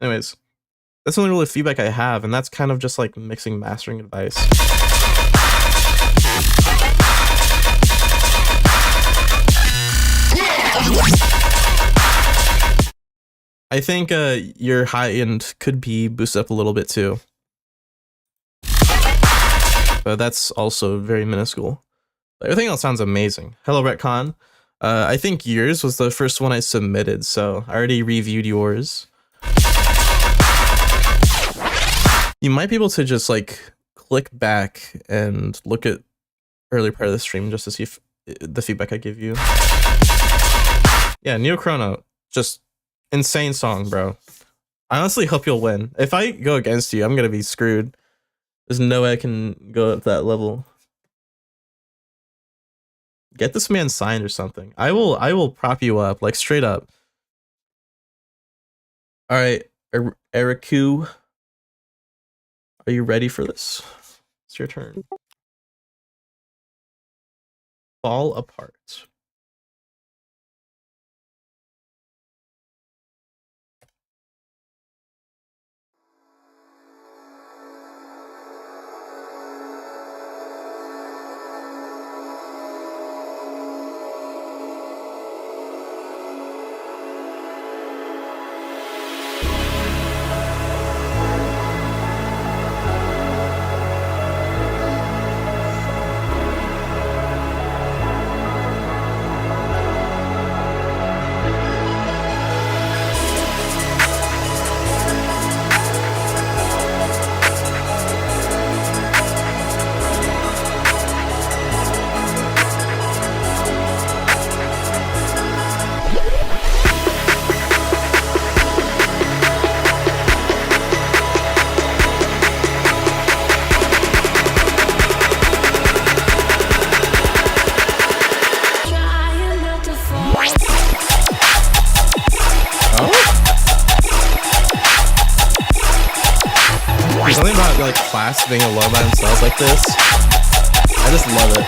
Anyways, that's the only really feedback I have, and that's kind of just like mixing mastering advice. I think your high end could be boosted up a little bit too, but that's also very minuscule. Everything else sounds amazing. Hello, Retcon. I think yours was the first one I submitted, so I already reviewed yours. You might be able to just like click back and look at earlier part of the stream just to see if the feedback I give you. Yeah, Neo Chrono, just insane song, bro. I honestly hope you'll win. If I go against you, I'm gonna be screwed. There's no way I can go up that level. Get this man signed or something. I will prop you up, like straight up. All right, Eriku, are you ready for this? It's your turn. Fall apart. There's something about like Class being alone by himself like this. I just love it.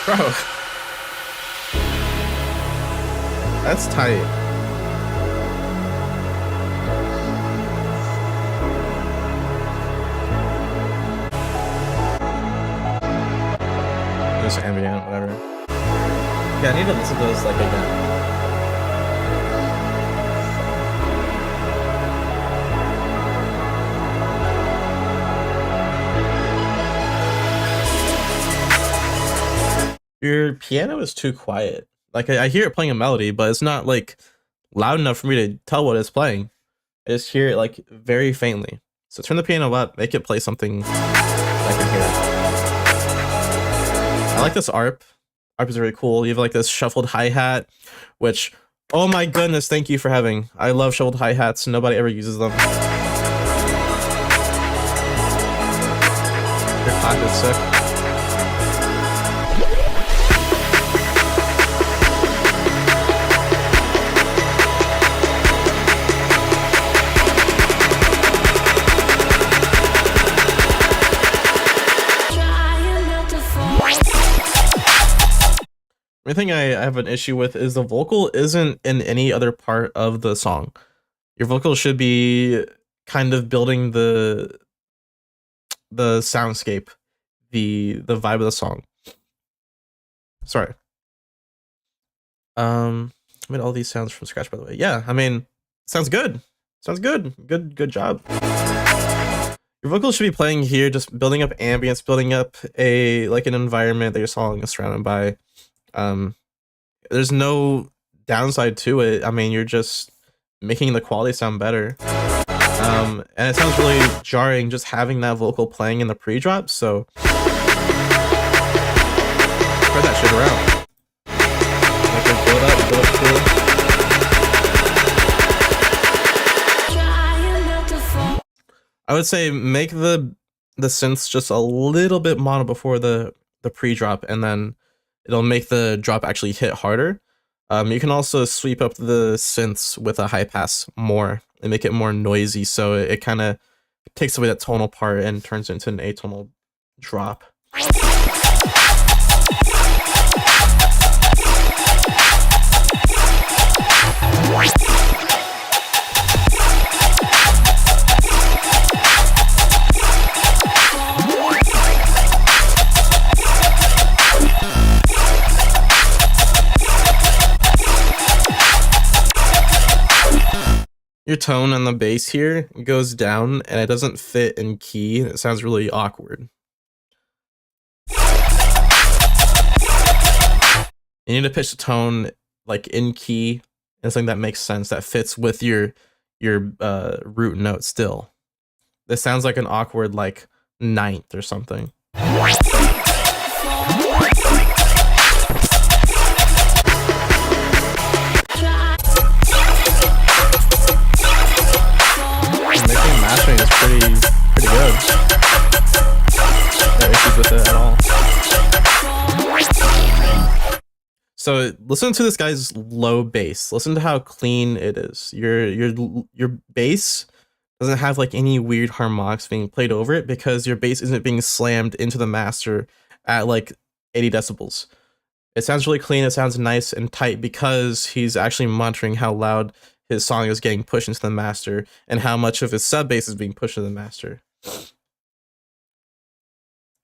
Bro, that's tight. Just ambient, whatever. Yeah, I need to listen to this like again. Your piano is too quiet. Like I hear it playing a melody, but it's not like loud enough for me to tell what it's playing. I just hear it like very faintly. So turn the piano up, make it play something I can hear. I like this ARP. ARP is really cool. You have like this shuffled hi-hat, which, oh my goodness, thank you for having. I love shuffled hi-hats. Nobody ever uses them. Your clap is sick. The thing I have an issue with is the vocal isn't in any other part of the song. Your vocal should be kind of building the soundscape, the vibe of the song. Sorry. I made all these sounds from scratch, by the way. Yeah, I mean, sounds good. Sounds good. Good job. Your vocals should be playing here, just building up ambience, building up an environment that your song is surrounded by. There's no downside to it. I mean, you're just making the quality sound better. And it sounds really jarring just having that vocal playing in the pre-drop, so spread that shit around. Like, build up I would say make the synths just a little bit mono before the pre-drop, and then it'll make the drop actually hit harder. You can also sweep up the synths with a high pass more and make it more noisy, so it kind of takes away that tonal part and turns it into an atonal drop. Your tone on the bass here goes down and it doesn't fit in key. It sounds really awkward. You need to pitch the tone like in key and something that makes sense, that fits with your root note still. This sounds like an awkward like ninth or something. Mastering is pretty good. No issues with it at all. So listen to this guy's low bass. Listen to how clean it is. Your bass doesn't have like any weird harmonics being played over it because your bass isn't being slammed into the master at like 80 decibels. It sounds really clean. It sounds nice and tight because he's actually monitoring how loud his song is getting pushed into the master and how much of his sub bass is being pushed to the master.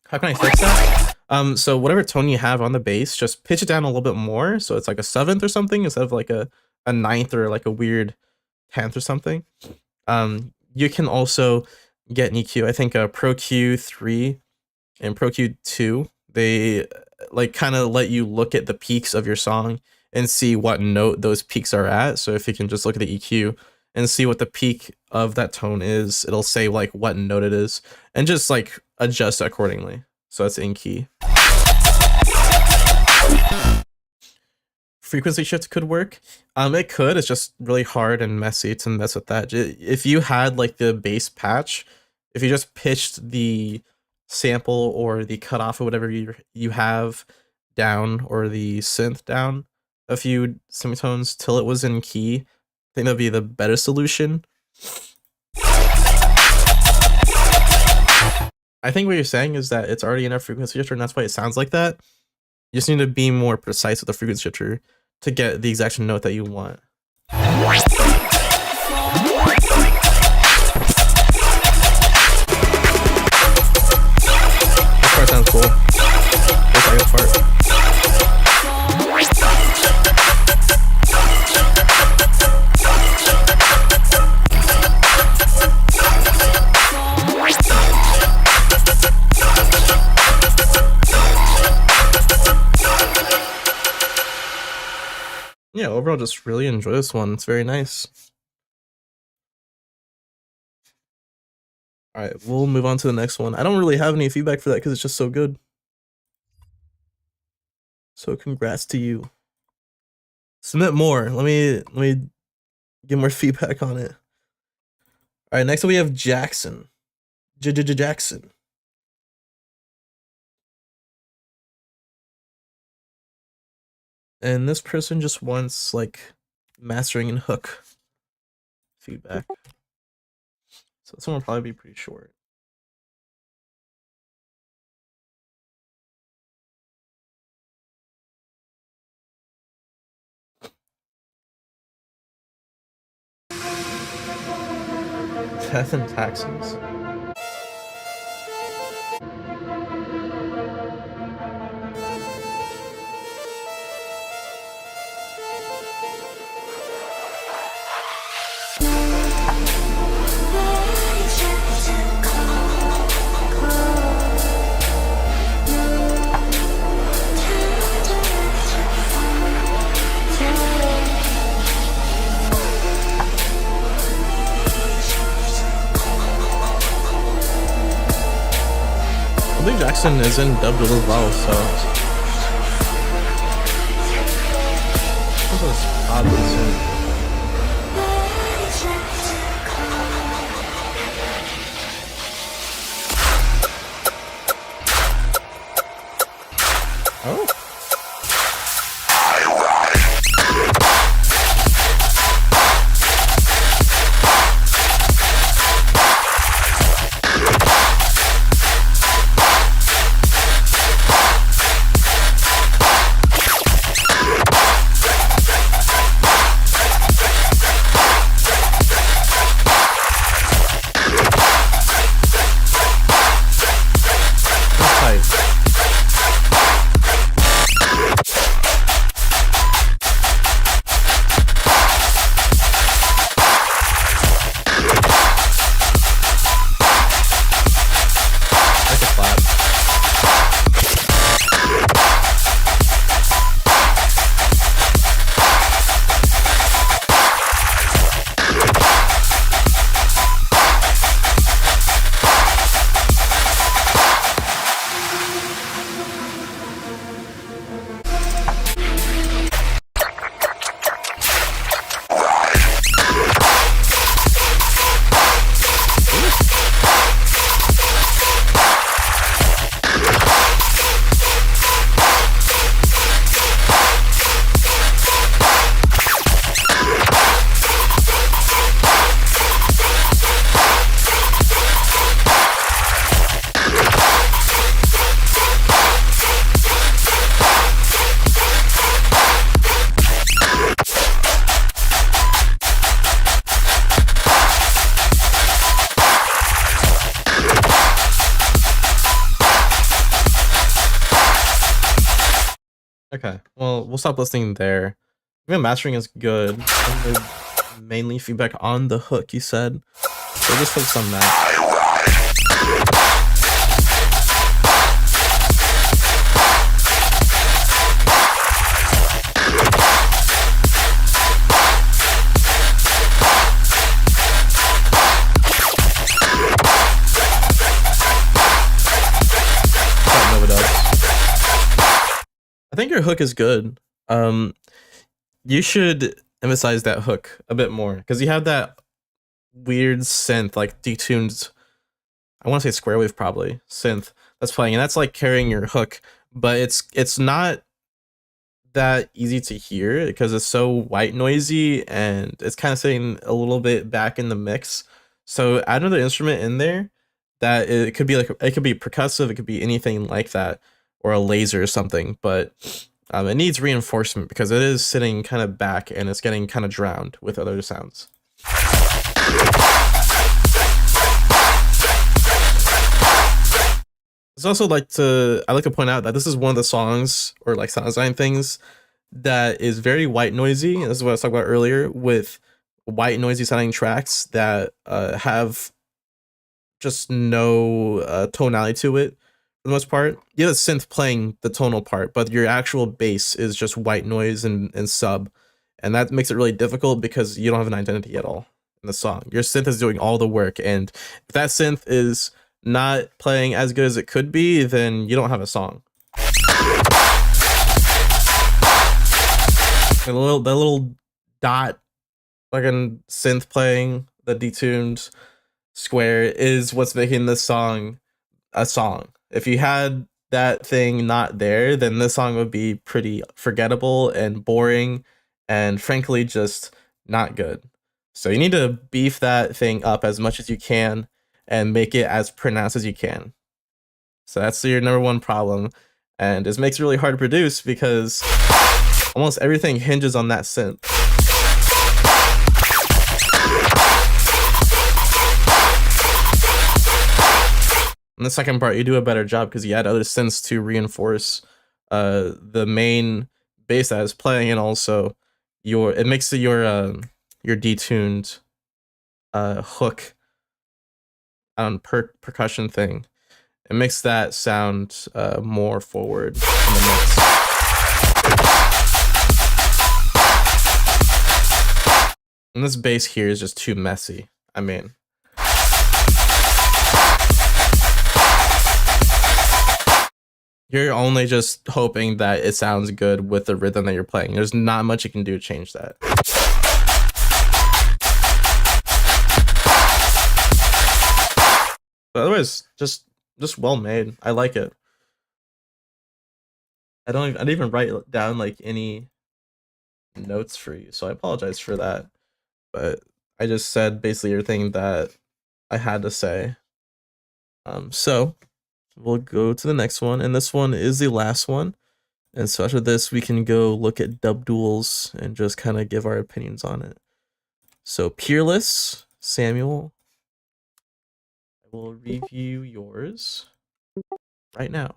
How can I fix that? So whatever tone you have on the bass, just pitch it down a little bit more, so it's like a 7th or something instead of like a 9th or like a weird 10th or something. You can also get an EQ. I think Pro Q3 and Pro Q2, they like kind of let you look at the peaks of your song and see what note those peaks are at. So if you can just look at the EQ and see what the peak of that tone is, it'll say like what note it is and just like adjust accordingly. So it's in key. Frequency shift could work. It could, it's just really hard and messy to mess with that. If you had like the bass patch, if you just pitched the sample or the cutoff or whatever you have down, or the synth down a few semitones till it was in key, I think that'd be the better solution. I think what you're saying is that it's already in a frequency shifter and that's why it sounds like that. You just need to be more precise with the frequency shifter to get the exact note that you want. This part sounds cool. This second part. Yeah, overall, just really enjoy this one. It's very nice. All right, we'll move on to the next one. I don't really have any feedback for that because it's just so good. So congrats to you. Submit more. Let me get more feedback on it. All right, next up we have Jackson. Jackson. And this person just wants like mastering and hook feedback. So this one will probably be pretty short. Death and taxes. I believe Jackson is in dubbed as well, so this was oddly soon. Oh. That's tight. I can clap. Okay, well, we'll stop listening there. Even mastering is good. And the mainly feedback on the hook, you said. So just focus on that. That overdubs. I think your hook is good. You should emphasize that hook a bit more because you have that weird synth, like detuned. I want to say square wave probably synth that's playing, and that's like carrying your hook, but it's not that easy to hear because it's so white noisy and it's kind of sitting a little bit back in the mix. So add another instrument in there that it could be like it could be percussive, it could be anything like that, or a laser or something, but it needs reinforcement because it is sitting kind of back and it's getting kind of drowned with other sounds. It's also I like to point out that this is one of the songs or like sound design things that is very white noisy. This is what I was talking about earlier with white noisy sounding tracks that have just no tonality to it for the most part. You have a synth playing the tonal part, but your actual bass is just white noise and sub. And that makes it really difficult because you don't have an identity at all in the song. Your synth is doing all the work, and if that synth is not playing as good as it could be, then you don't have a song. And the little dot fucking synth playing, the detuned square is what's making this song a song. If you had that thing not there, then this song would be pretty forgettable and boring and frankly just not good. So you need to beef that thing up as much as you can and make it as pronounced as you can. So that's your number one problem. And it makes it really hard to produce because almost everything hinges on that synth. In the second part, you do a better job because you add other synths to reinforce the main bass that is playing, and also it makes your detuned hook percussion thing. It makes that sound more forward in the mix. And this bass here is just too messy. I mean, you're only just hoping that it sounds good with the rhythm that you're playing. There's not much you can do to change that. But otherwise, just well made. I like it. I didn't even write down like any notes for you, so I apologize for that. But I just said basically everything that I had to say. So we'll go to the next one, and this one is the last one. And so after this, we can go look at dub duels and just kind of give our opinions on it. So Peerless, Samuel, I will review yours right now.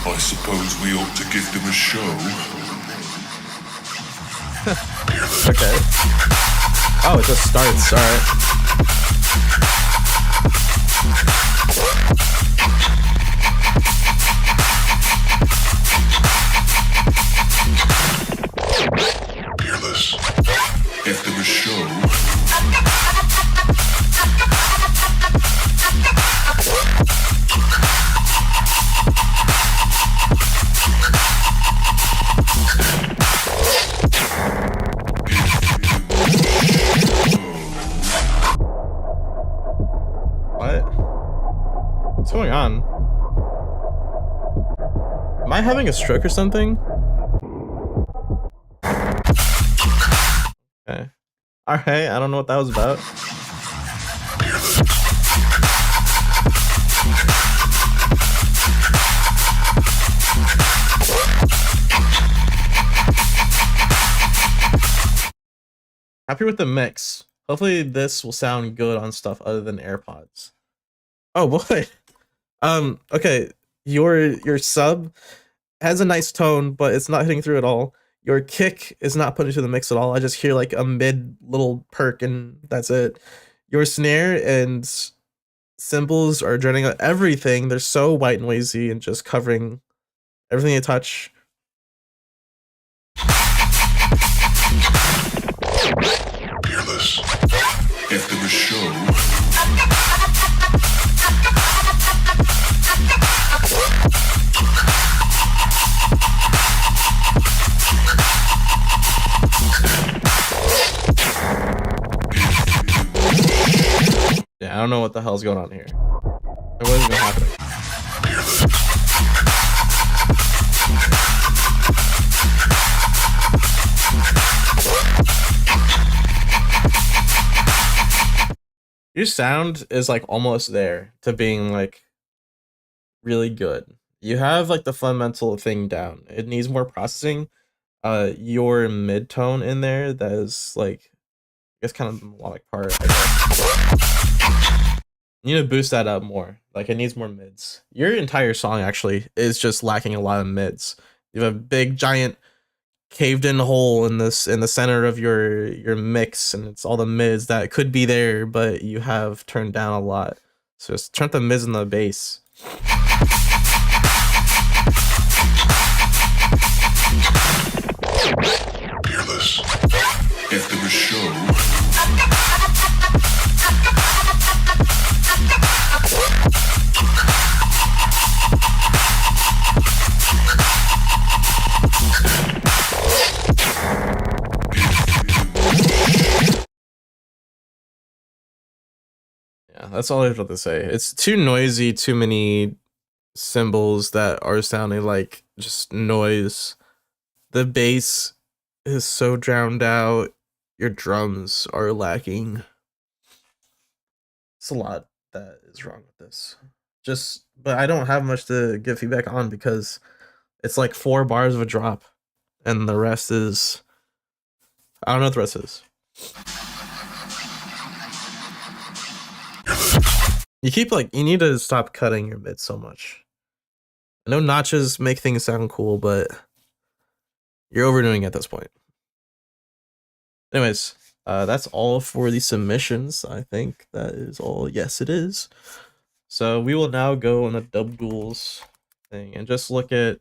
I suppose we ought to give them a show. Okay. Oh, it just starts. All right. Peerless. Give them a show. What's going on? Am I having a stroke or something? Okay. Alright, I don't know what that was about. Happy with the mix. Hopefully this will sound good on stuff other than AirPods. Oh boy. Okay. Your sub has a nice tone, but it's not hitting through at all. Your kick is not put into the mix at all. I just hear like a mid little perk and that's it. Your snare and cymbals are drowning out everything. They're so white noisy and just covering everything you touch. Peerless. Give them a show. Yeah, I don't know what the hell's going on here. What is even happening? Your sound is like almost there to being like really good. You have like the fundamental thing down. It needs more processing. Your mid tone in there that is like it's kind of the melodic part. I guess. You need to boost that up more. Like it needs more mids. Your entire song actually is just lacking a lot of mids. You have a big giant caved in hole in this in the center of your mix, and it's all the mids that could be there, but you have turned down a lot. So just turn up the mids and the bass. Peerless. Give them a show. Yeah, that's all I have to say. It's too noisy, too many cymbals that are sounding like just noise. The bass is so drowned out. Your drums are lacking. It's a lot that is wrong with this. But I don't have much to give feedback on because it's like 4 bars of a drop, and the rest is I don't know what the rest is. You need to stop cutting your mids so much. I know notches make things sound cool, but you're overdoing it at this point. Anyways, that's all for the submissions. I think that is all. Yes, it is. So we will now go on the dub duels thing and just look at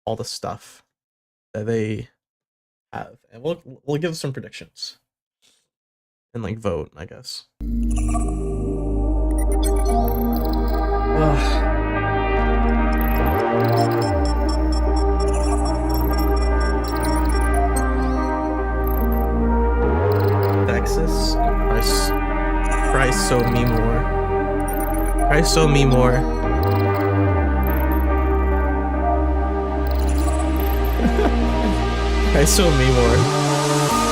all the stuff that they have, and we'll give some predictions and like vote, I guess. Ugh. Texas. Christ so me more. Christ so me more. Christ so me more.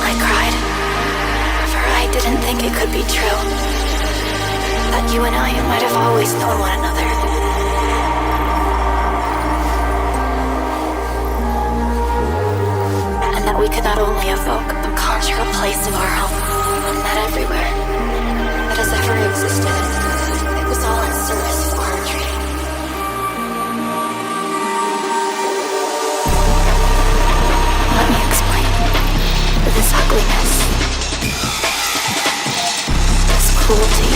I cried, for I didn't think it could be true. That you and I might have always known one another. And that we could not only evoke but conjure a place of our own. And that everywhere that has ever existed, it was all in service of our dream. Let me explain. This ugliness, this cruelty,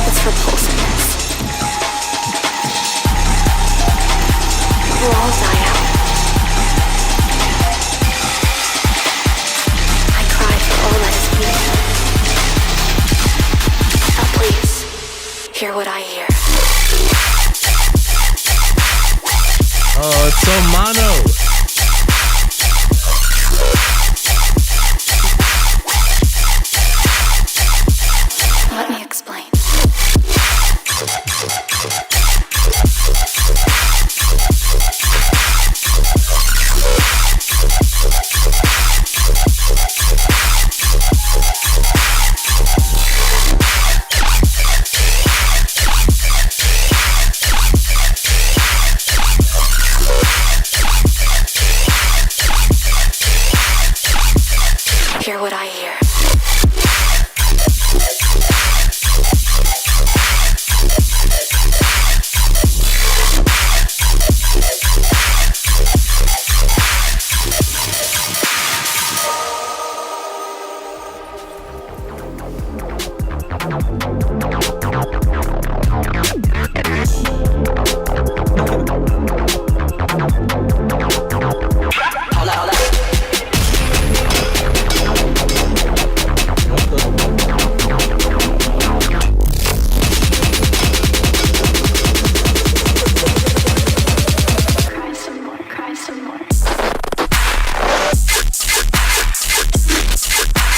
this repulsiveness will all die out. I cried for all that is beautiful. Now please, hear what I hear. Oh, it's so mono. Let me explain. Hear what I hear. Cry some more, cry some more.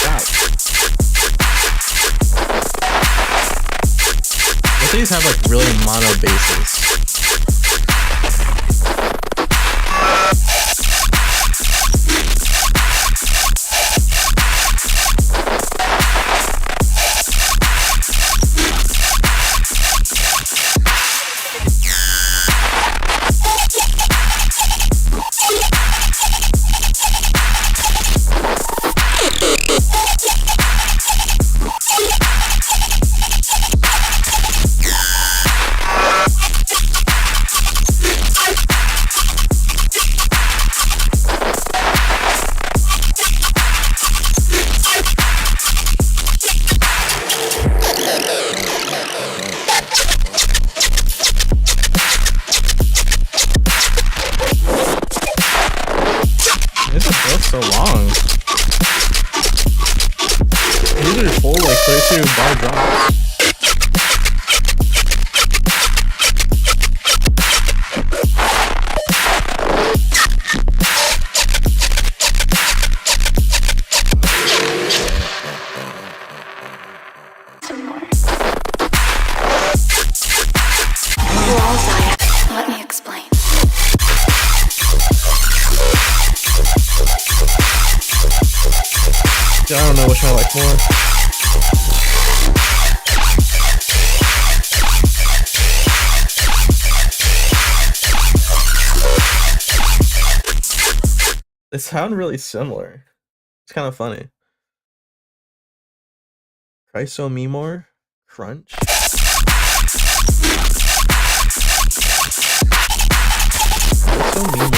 Wow. Don't these have like really mono bases? These are both so long. These are full like 32 bar drops. Some more. We'll all die. Let me explain. I don't know which one I like more. They sound really similar. It's kind of funny. Christ so me more? Crunch? Christ so me more.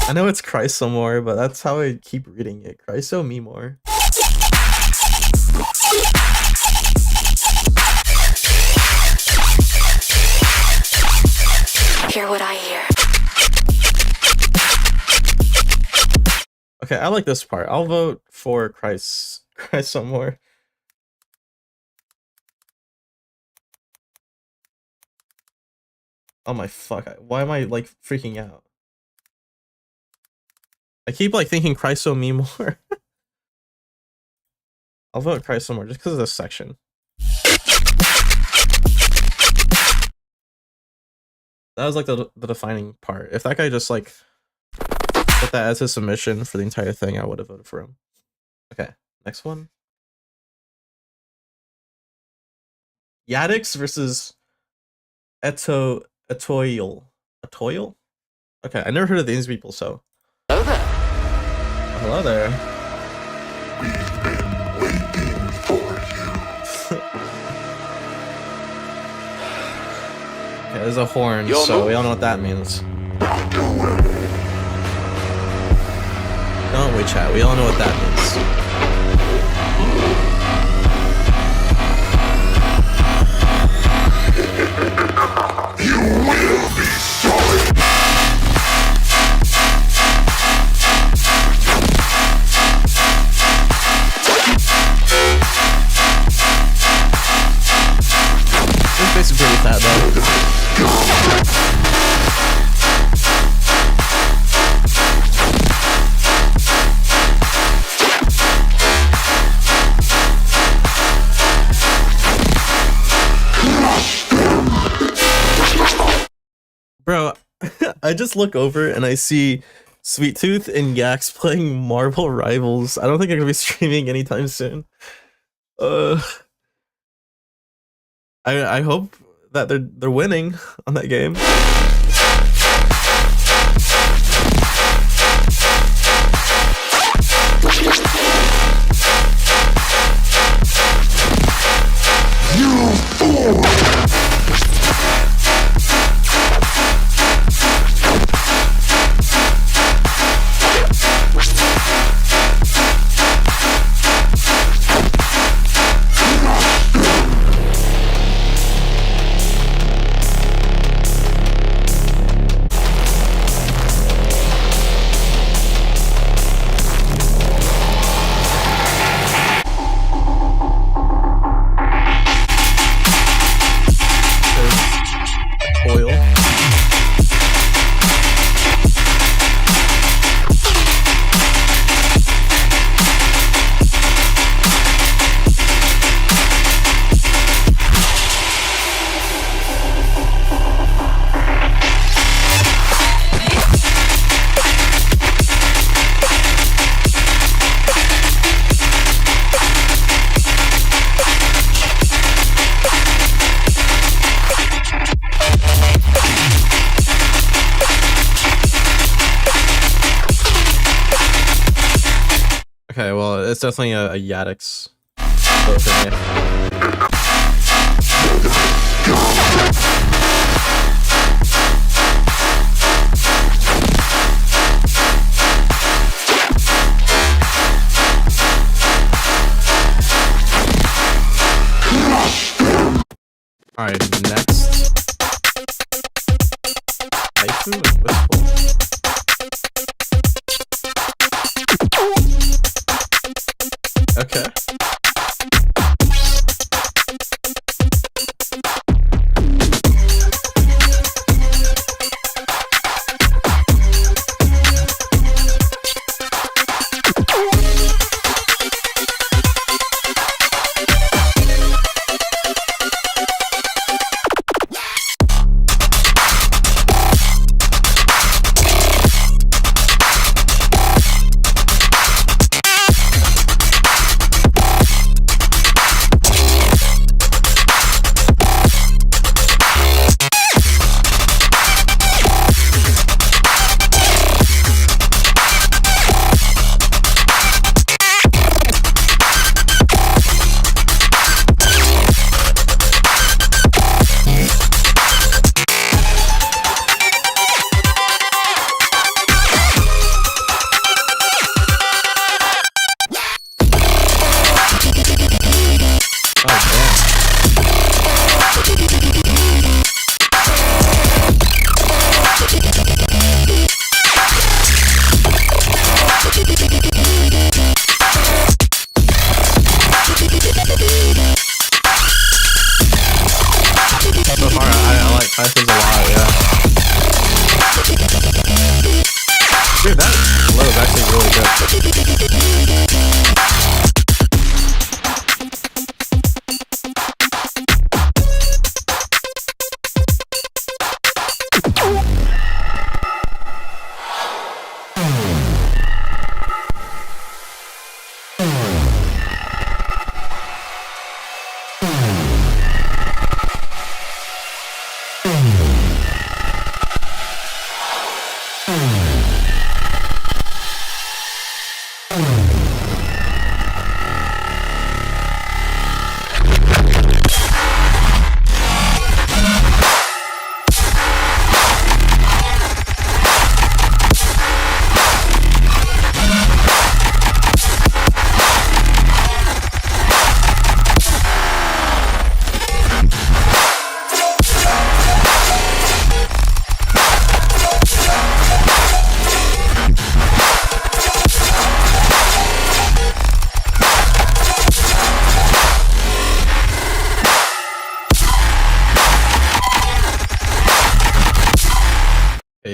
I know it's Christ so more, but that's how I keep reading it. Christ so me more. Hear what I hear. Okay, I like this part. I'll vote for Christ some more. Oh my fuck. Why am I like freaking out? I keep like thinking Christ so me more. I'll vote Christ some more just because of this section. That was like the defining part. If that guy just like put that as his submission for the entire thing, I would have voted for him. Okay, next one. Yadix versus Etoile. Etoile? Okay, I never heard of these people, so. Hello there. Hello there. Waiting for you. Okay, there's a horn, Your so move. we all know what that means. Not to worry. Don't we, chat? We all know what that means. You will be sorry. This face is pretty fat though. Bro, I just look over and I see Sweet Tooth and Yax playing Marvel Rivals. I don't think I'm gonna be streaming anytime soon. I hope that they're winning on that game. Oil. Okay, well, it's definitely a Yadix vote for me. Alright, next. Haifu and Wistful. Okay.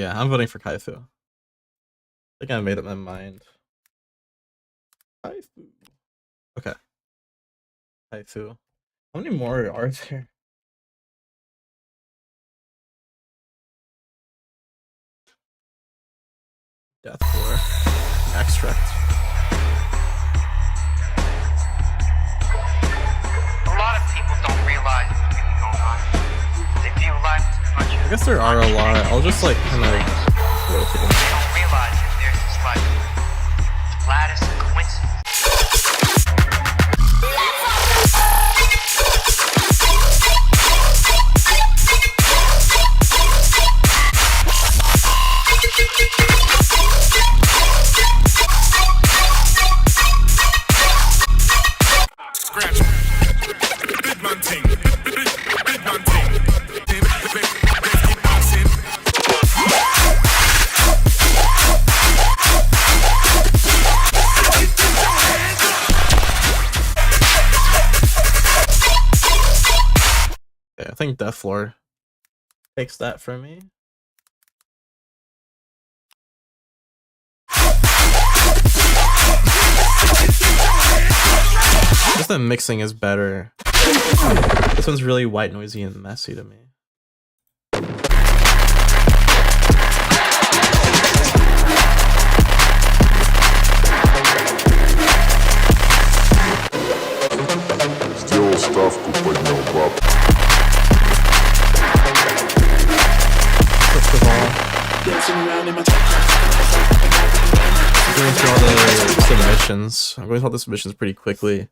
Yeah, I'm voting for Kaifu. I think I made up my mind. Kaifu. Okay. Kaifu. How many more are there? Death Floor. Extract. A lot of people don't realize what's really going on. They view life as a bunch I of guess there are a lot. I'll just like kind of rotate them. They don't realize that there's this like lattice of coincidence. Big man ting. Big man ting. Keep bouncing. Yeah, I think Death Floor takes that from me. Just the mixing is better. This one's really white noisy and messy to me. Сделал ставку, поднял бабку. First of all, going through all the submissions. I'm going through all the submissions pretty quickly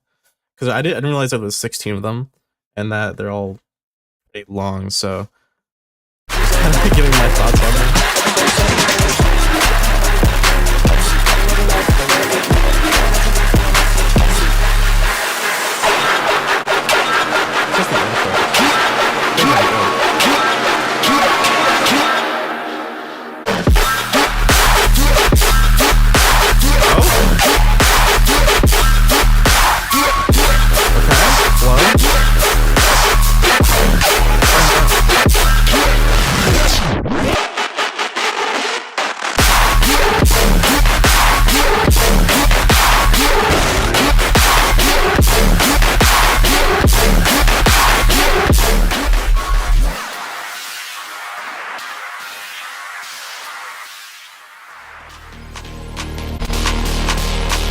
because I didn't realize there was 16 of them and that they're all pretty long. So just kind of giving my thoughts on them. Just the intro. Good night, go.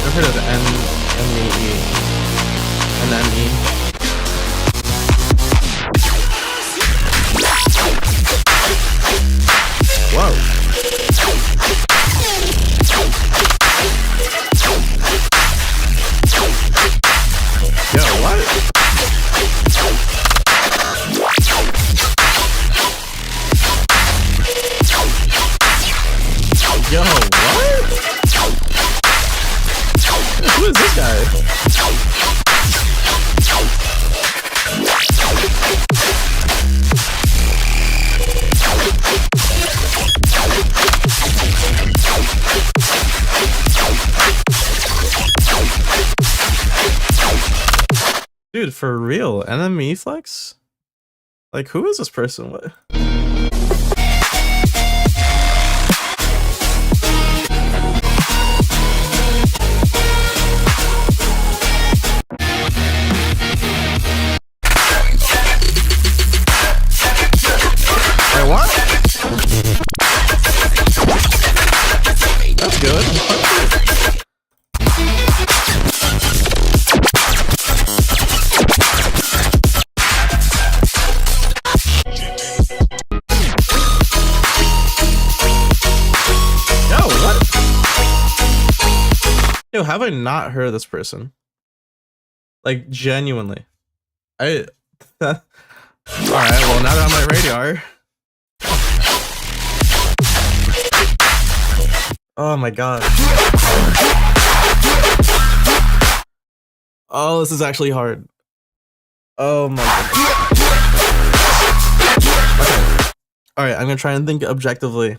I've heard of NME. Whoa. Yo, what? Yo, what? Who is this guy? Dude, for real, NME flex? Like, who is this person? What? Wait, what? That's good. Yo, what? Yo, have I not heard of this person? Like, genuinely. Alright, well, now that I'm on my radar. Oh my god. Oh, this is actually hard. Oh my god. Okay. Alright, I'm gonna try and think objectively.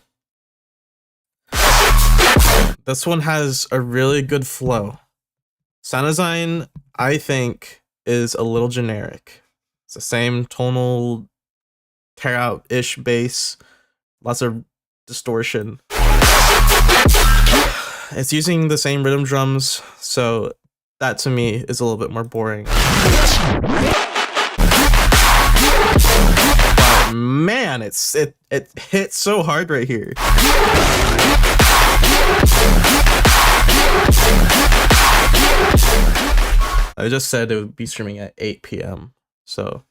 This one has a really good flow. Sanazine, I think, is a little generic. It's the same tonal tear out-ish bass. Lots of distortion. It's using the same rhythm drums, so that to me is a little bit more boring. But man, it hits so hard right here. I just said it would be streaming at 8 p.m. So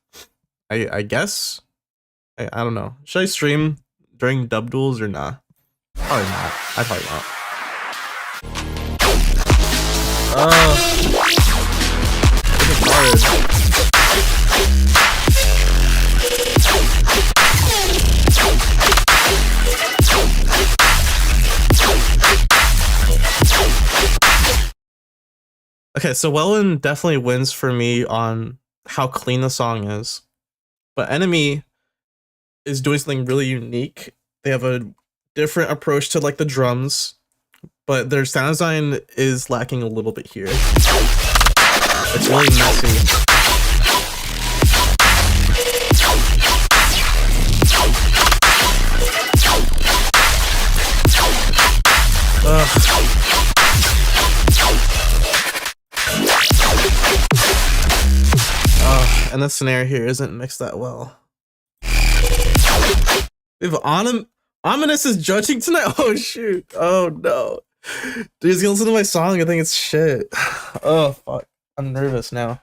I guess I don't know. Should I stream during dub duels or not? Probably not. I probably won't. This is hard. Okay, so Wellen definitely wins for me on how clean the song is. But Enemy is doing something really unique. They have a different approach to like the drums, but their sound design is lacking a little bit here. It's really messy. And the snare here isn't mixed that well. If Ominous is judging tonight, oh shoot, oh no. Dude, he's gonna listen to my song, I think it's shit. Oh fuck, I'm nervous now.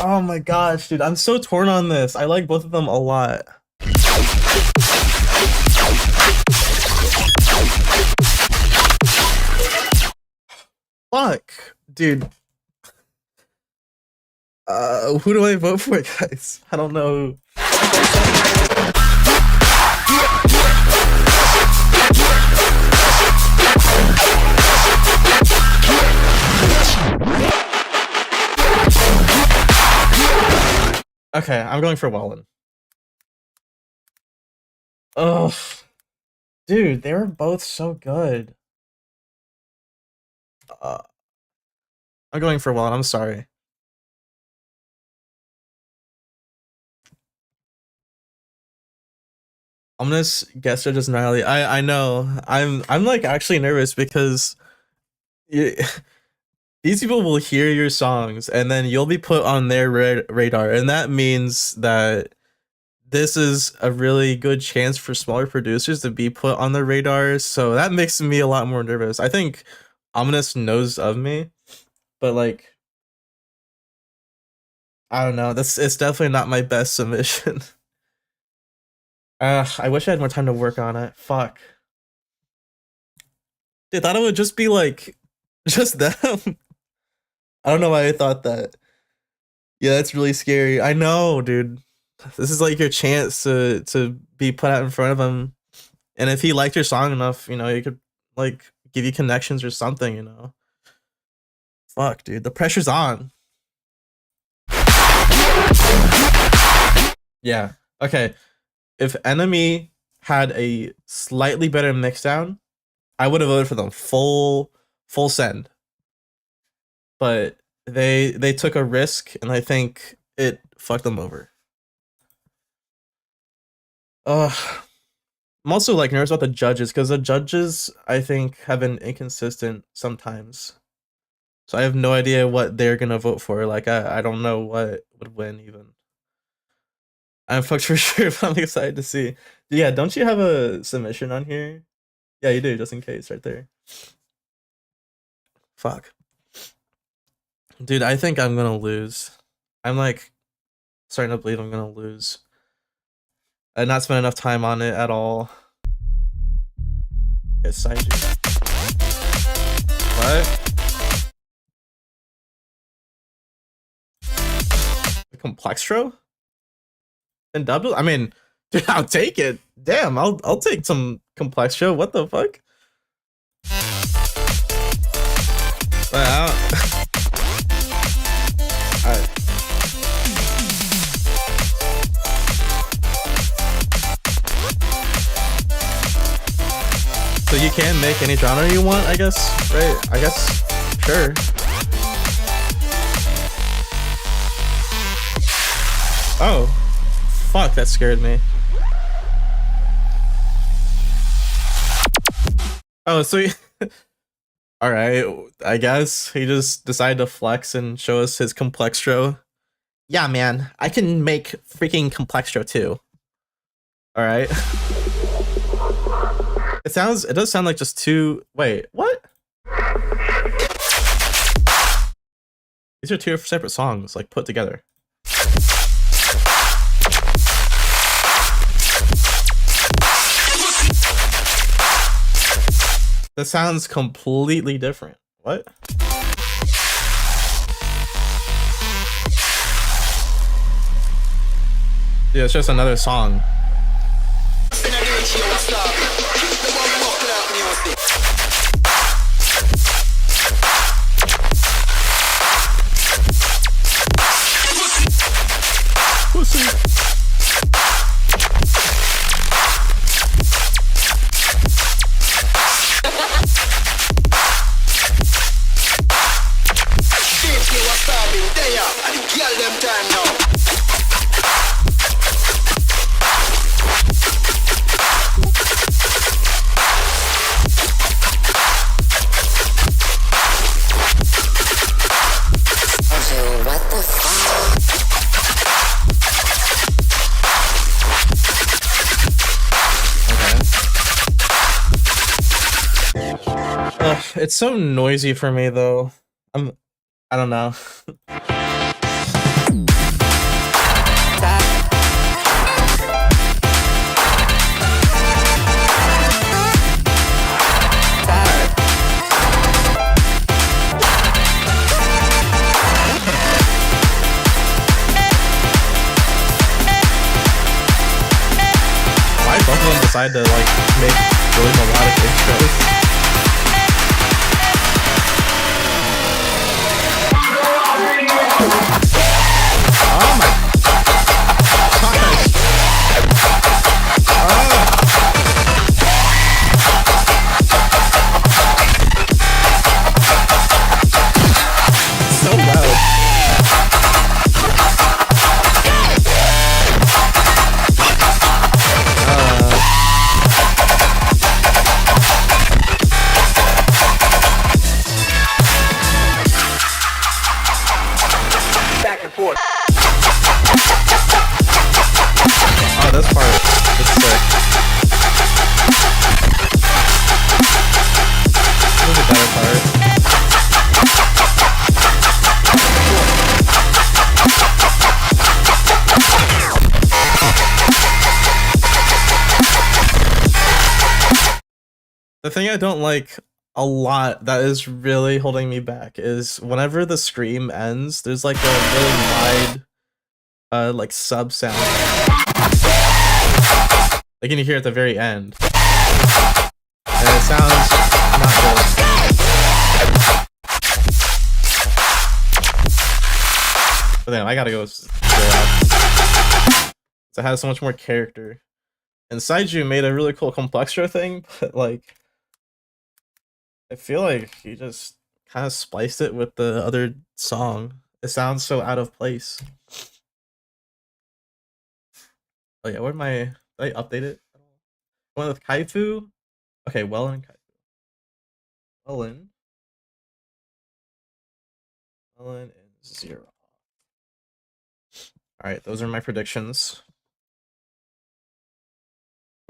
Oh my gosh, dude, I'm so torn on this. I like both of them a lot. Fuck, dude. Who do I vote for, guys? I don't know. Okay, I'm going for Wellen. Ugh. Dude, they were both so good. I'm going for Wellen, I'm sorry. Ominous guest judges gnarly. I know. I'm like actually nervous because these people will hear your songs and then you'll be put on their radar, and that means that this is a really good chance for smaller producers to be put on the radar. So that makes me a lot more nervous. I think Ominous knows of me, but like I don't know. It's definitely not my best submission. I wish I had more time to work on it. Fuck. Dude, I thought it would just be like just them. I don't know why I thought that. Yeah, that's really scary. I know, dude. This is like your chance to be put out in front of him. And if he liked your song enough, you know, he could like give you connections or something, you know. Fuck, dude. The pressure's on. Yeah. Okay. If Enemy had a slightly better mixdown, I would have voted for them full send. But they took a risk, and I think it fucked them over. I'm also like nervous about the judges because the judges I think have been inconsistent sometimes. So I have no idea what they're gonna vote for. Like I don't know what would win even. I'm fucked for sure, but I'm excited to see. Yeah, don't you have a submission on here? Yeah, you do, just in case, right there. Fuck. Dude, I think I'm gonna lose. I'm like starting to believe I'm gonna lose. I've not spent enough time on it at all. Yes, I do. What? The Complextro? And double? I mean, dude, I'll take it. Damn, I'll take some Complextro. What the fuck? Well, alright. So you can make any genre you want, I guess, right? I guess, sure. Oh, fuck, that scared me. Oh, so all right. I guess he just decided to flex and show us his complextro. Yeah, man, I can make freaking complextro too. All right. It does sound like just two. Wait, what? These are two separate songs, like put together. That sounds completely different. What? Yeah, it's just another song. Pussy. It's so noisy for me though. I don't know. Why both of them decide to like make really melodic intros? Oh my gosh. So loud. Back and forth. Oh, this part. It's sick. This is the better part. The thing I don't like a lot that is really holding me back is whenever the scream ends, there's like a really wide like sub sound. Like you can hear at the very end. And it sounds not good. But then I gotta go straight up. So it has so much more character. And Saiju made a really cool complextro thing, but like I feel like he just kind of spliced it with the other song. It sounds so out of place. Oh yeah, where am I? Did I update it? One with Kaifu? Okay, Wellen and Kaifu. Wellen and Zero. Alright, those are my predictions.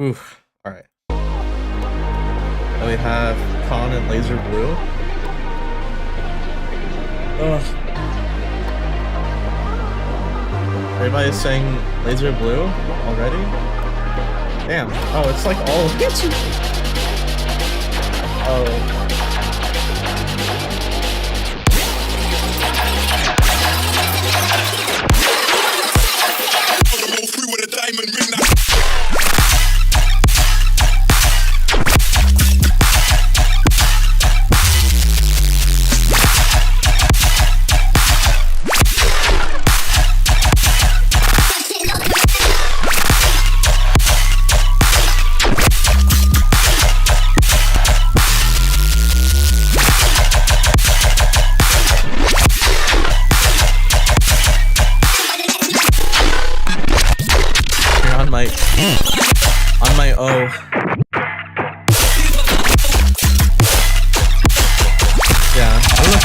Oof. Alright. Then we have Con and Laser Blue. Ugh. Everybody's saying Laser Blue already? Damn. Oh, it's like all of it. Oh.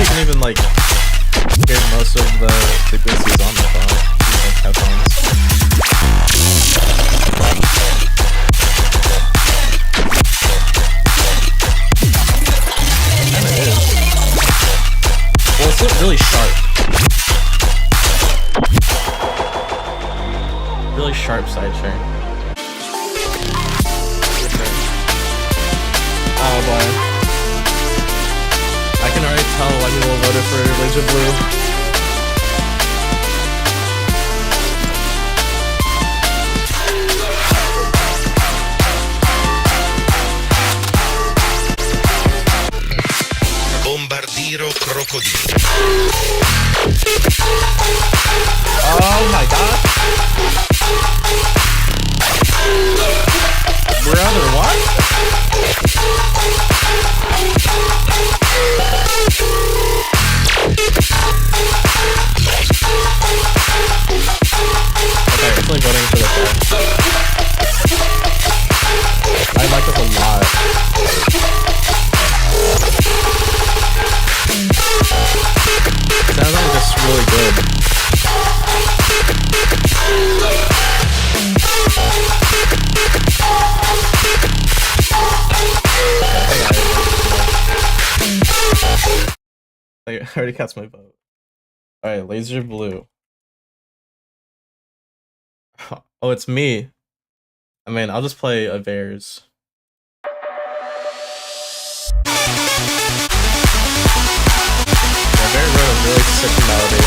you can even like hear most of the frequencies on the phone using headphones. Kinda is. Well, it's really sharp. Really sharp side chain. Oh boy. I can already tell why people voted for Laser Blue. Bombardiro crocodilo. Oh my god. Brother, what? Okay, it's like voting for this guy. I like this a lot. Sounds like just really good. I already cast my vote. Alright, Laser Blue. Oh, it's me. I mean, I'll just play a Bears. Yeah, Bear wrote a really sick melody.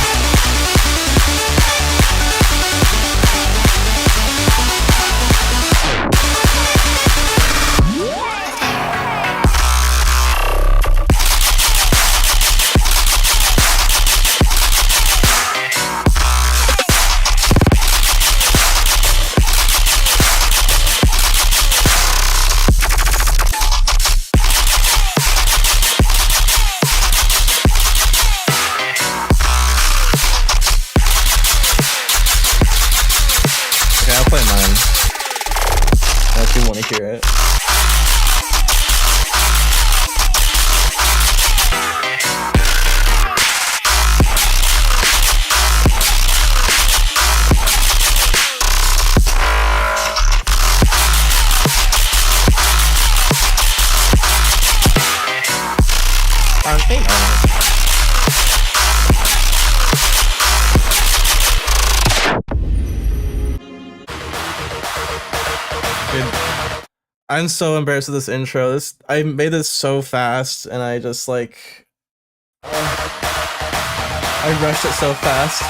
Okay, I'll play mine. If you want to hear it. I think Dude, I'm so embarrassed with this intro. I made this so fast, and I just like I rushed it so fast.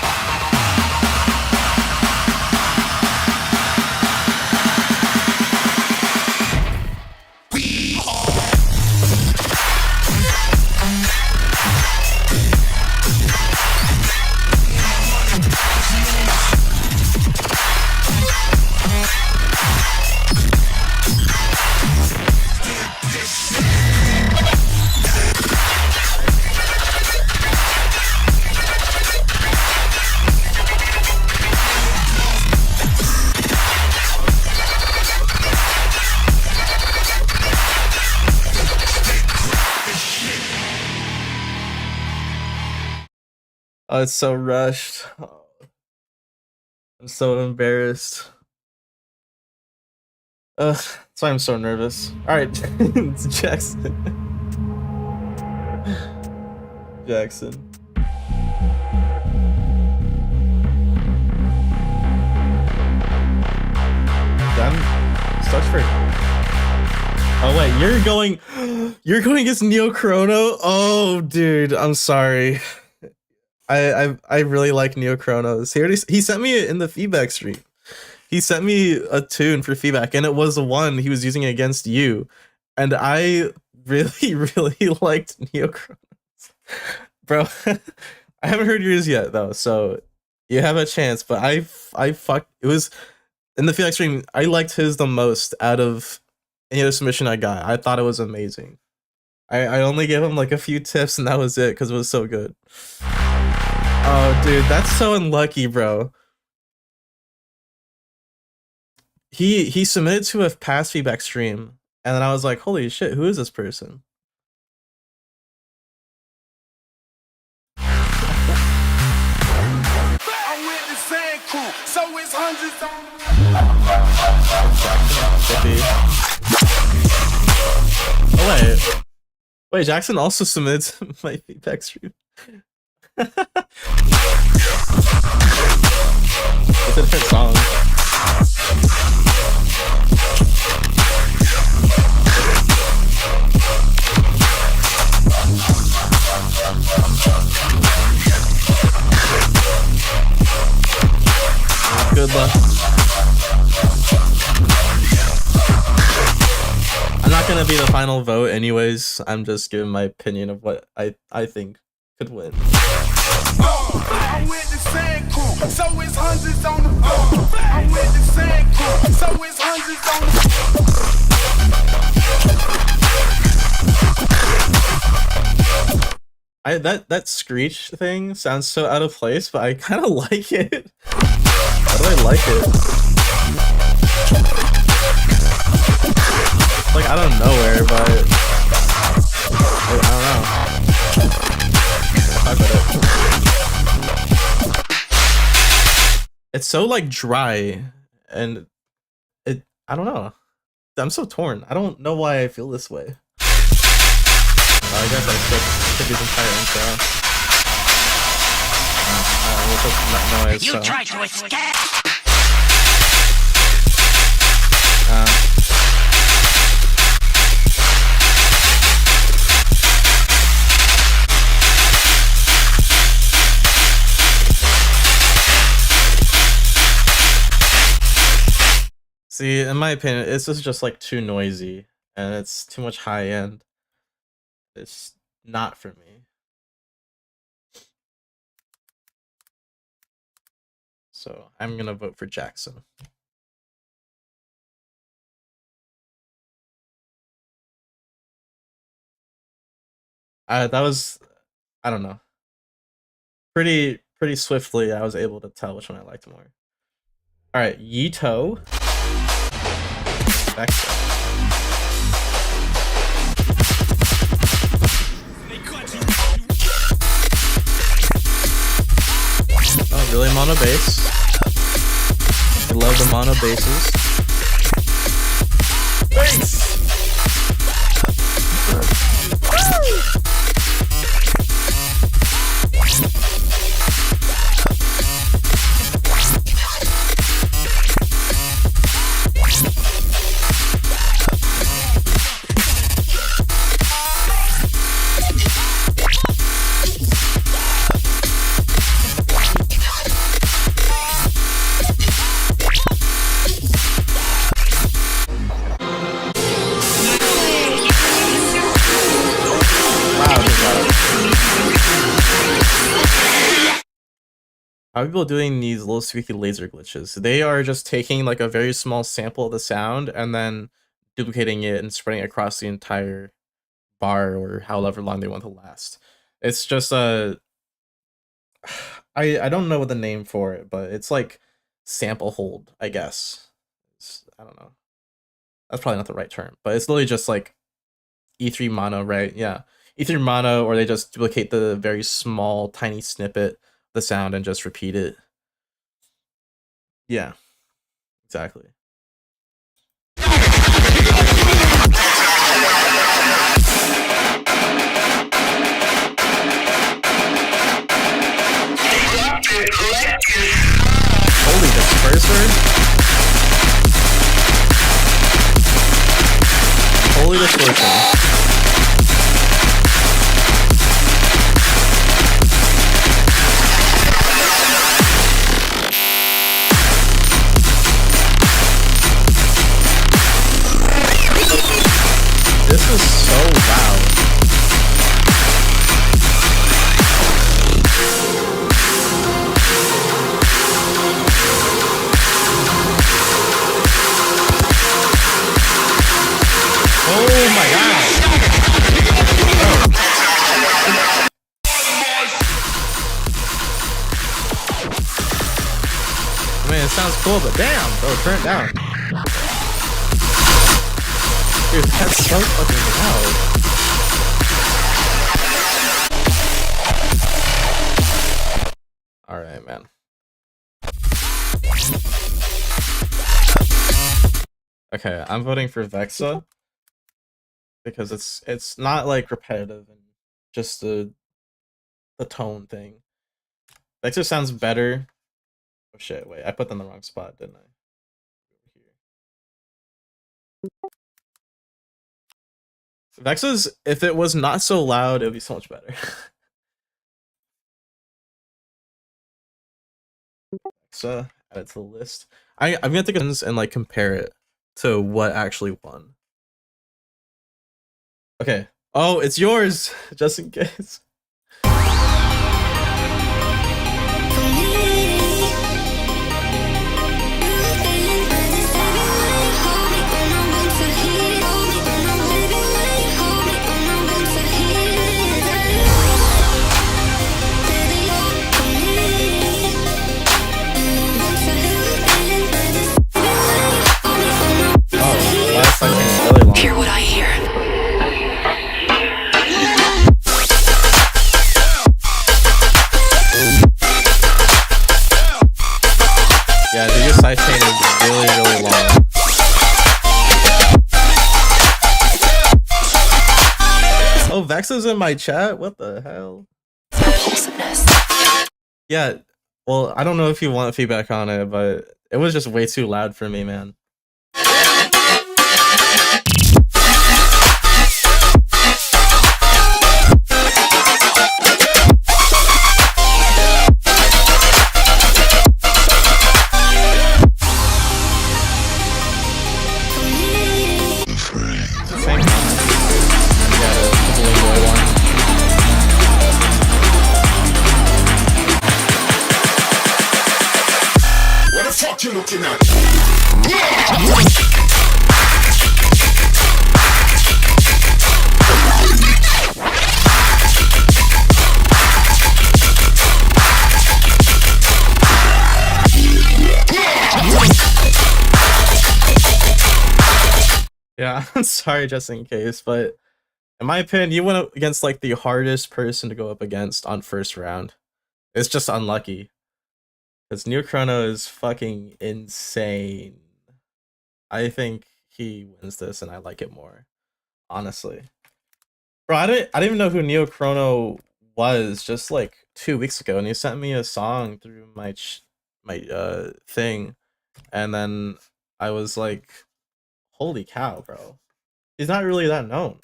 Oh, it's so rushed. Oh, I'm so embarrassed. Ugh, that's why I'm so nervous. Alright, it's Jackson. Jackson. That starts for. Oh wait, you're going against Neo Chrono? Oh dude, I'm sorry. I really like Neo Chronos. He sent me it in the feedback stream. He sent me a tune for feedback, and it was the one he was using against you. And I really, really liked Neo Chronos. Bro, I haven't heard yours yet though, so you have a chance, but I fucked it was in the feedback stream, I liked his the most out of any other submission I got. I thought it was amazing. I only gave him like a few tips and that was it because it was so good. Oh, dude, that's so unlucky, bro. He submitted to a past feedback stream, and then I was like, holy shit, who is this person? So it's hundreds on. 50. Oh wait. Wait, Jackson also submitted to my feedback stream. It's a different song. Good luck. I'm not gonna be the final vote anyways. I'm just giving my opinion of what I think could win. I'm with the sand crew, so it's hundreds on the floor. I'm with the sand crew, so it's hundreds on the That screech thing sounds so out of place, but I kind of like it. How do I like it? Like out of nowhere, but I don't know. Talk about it. It's so like dry, and I don't know. I'm so torn. I don't know why I feel this way. I guess I skipped his entire intro. We'll put some noise. You So. tried to escape! See, in my opinion, this is just like too noisy, and it's too much high end. It's not for me. So I'm gonna vote for Jackson. That was, I don't know. Pretty swiftly, I was able to tell which one I liked more. All right, Yito. Next up. Oh, really mono bass. I love the mono basses. Bass! How are people doing these little squeaky laser glitches? They are just taking like a very small sample of the sound and then duplicating it and spreading it across the entire bar or however long they want to last. It's just a I don't know what the name for it, but it's like sample hold, I guess. I don't know. That's probably not the right term, but it's literally just like E3 mono, right? Yeah. E3 mono, or they just duplicate the very small, tiny snippet the sound and just repeat it. Yeah, exactly. Holy disperser. Holy disperser. This is so loud. Oh my god. I mean, it sounds cool, but damn, bro, turn it down. Dude, that's so fucking loud. Alright, man. Okay, I'm voting for Vexa because it's not like repetitive and just the tone thing. Vexa sounds better. Oh shit! Wait, I put them in the wrong spot, didn't I? Vexa's, if it was not so loud, it would be so much better. Vexa, add it to the list. I'm gonna take it and like compare it to what actually won. Okay. Oh, it's yours, just in case. Last time it's really long. Hear what I hear. Yeah, dude, your sidechain is really, really long. Oh, Vexa's in my chat? What the hell? Repulsiveness. Yeah, well, I don't know if you want feedback on it, but it was just way too loud for me, man. What the fuck you looking at? Yeah, I'm sorry just in case, but in my opinion, you went up against like the hardest person to go up against on first round. It's just unlucky. Because Neochrono is fucking insane. I think he wins this and I like it more. Honestly. Bro, I didn't even know who Neochrono was just like 2 weeks ago, and he sent me a song through my thing, and then I was like, holy cow, bro. He's not really that known.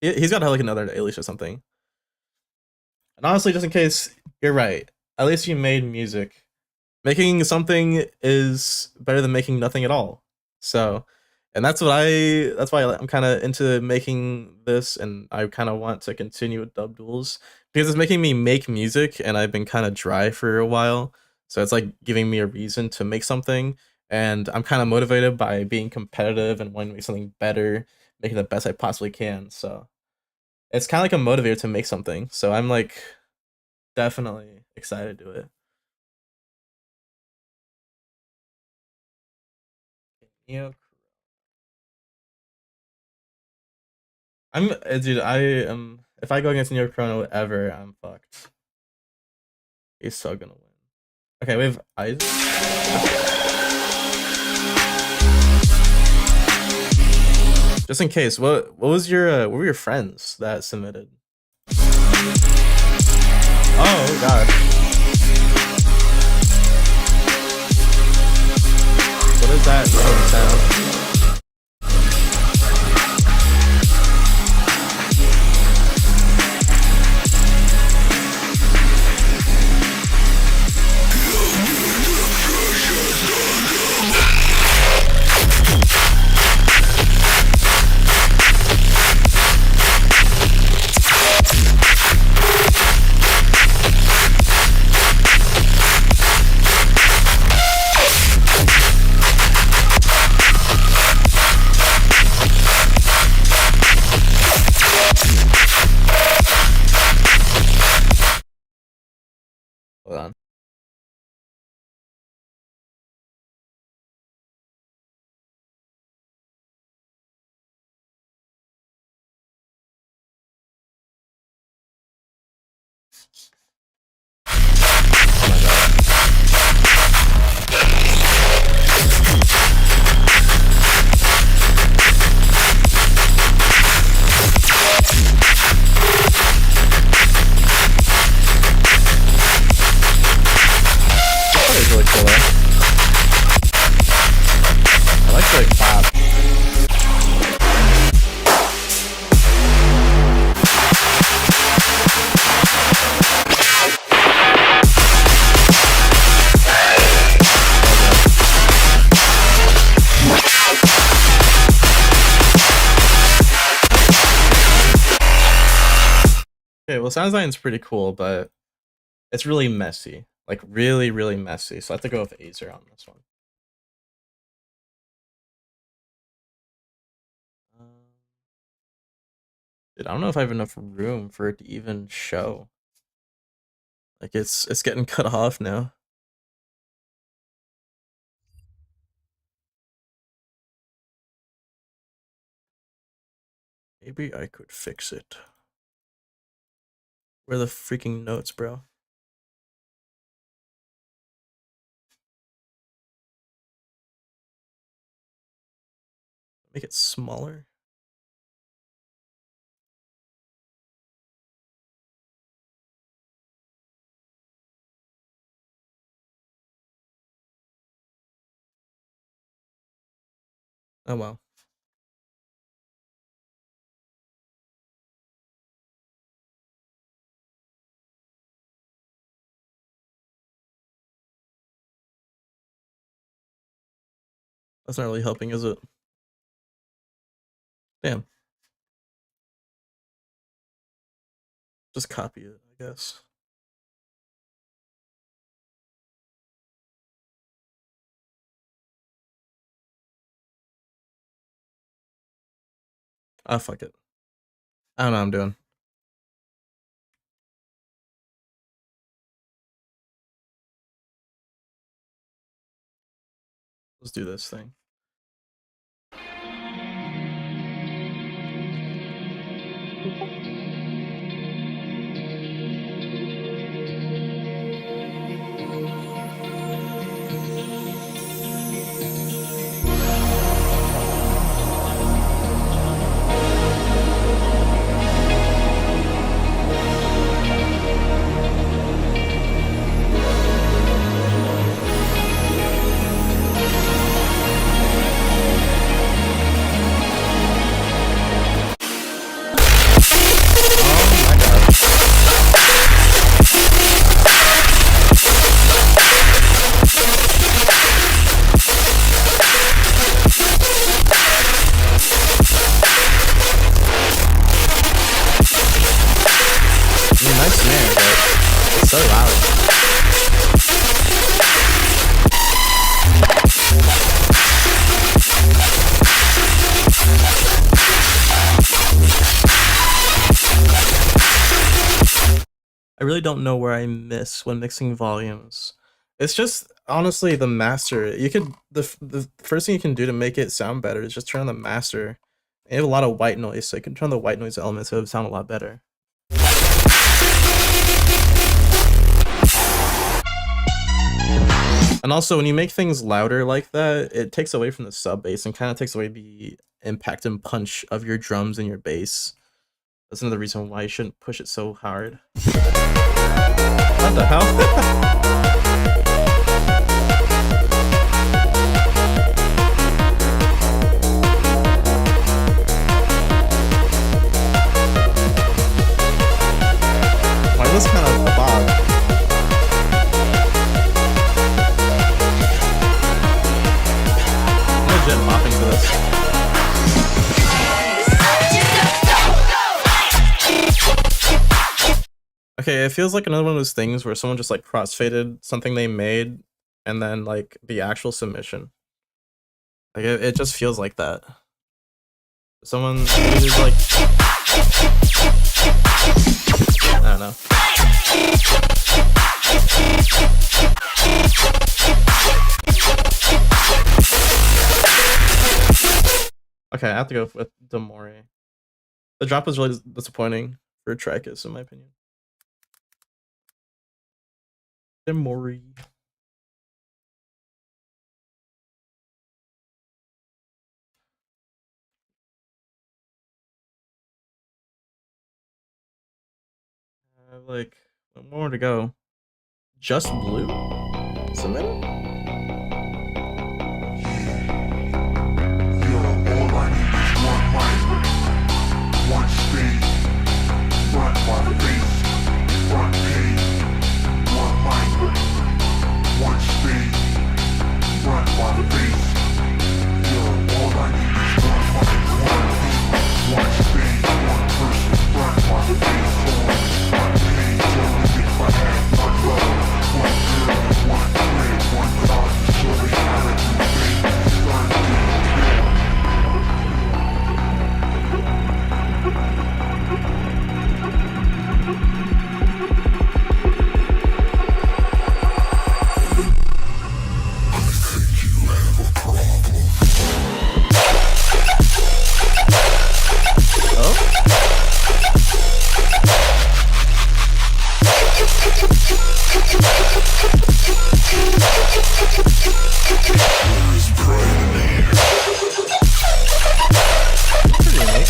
He's got to have like another Alias or something. And honestly, just in case, you're right. At least you made music. Making something is better than making nothing at all. So, and that's why I'm kind of into making this, and I kind of want to continue with Dub Duels because it's making me make music, and I've been kind of dry for a while. So it's like giving me a reason to make something, and I'm kind of motivated by being competitive and wanting to make something better, making the best I possibly can. So it's kind of like a motivator to make something. So I'm like definitely excited to do it. Yeah. Dude, I am, if I go against Neochrono ever, I'm fucked. He's so gonna win. Okay, we have Isaac. Just in case, what was your what were your friends that submitted? Oh god. What is that sound? Hold on. the sound design's pretty cool, but it's really messy. Like really, really messy. So I have to go with Azer on this one. Dude, I don't know if I have enough room for it to even show. Like it's getting cut off now. Maybe I could fix it. Where are the freaking notes, bro? Make it smaller. Oh well. That's not really helping, is it? Damn. Just copy it, I guess. Ah, fuck it. I don't know what I'm doing. Let's do this thing. Nice snare, but it's so loud. I really don't know where I miss when mixing volumes. It's just honestly the master. You could the first thing you can do to make it sound better is just turn on the master. You have a lot of white noise, so you can turn on the white noise elements so it would sound a lot better. And also, when you make things louder like that, it takes away from the sub bass and kind of takes away the impact and punch of your drums and your bass. That's another reason why you shouldn't push it so hard. What the hell? Why is this kind of a bog? Legit mopping to this. Okay, it feels like another one of those things where someone just like crossfaded something they made and then like the actual submission. Like it just feels like that. Someone is like, I don't know. Okay, I have to go with Demore. The drop was really disappointing for Tricus, in my opinion. Demore. I have like one more to go. Just Blue? Submitted? One speed, front by face, front page, one mic. One speed, front by face. Yo, all I need is one mic, one beat, one speed, one person, front by face, Pretty unique.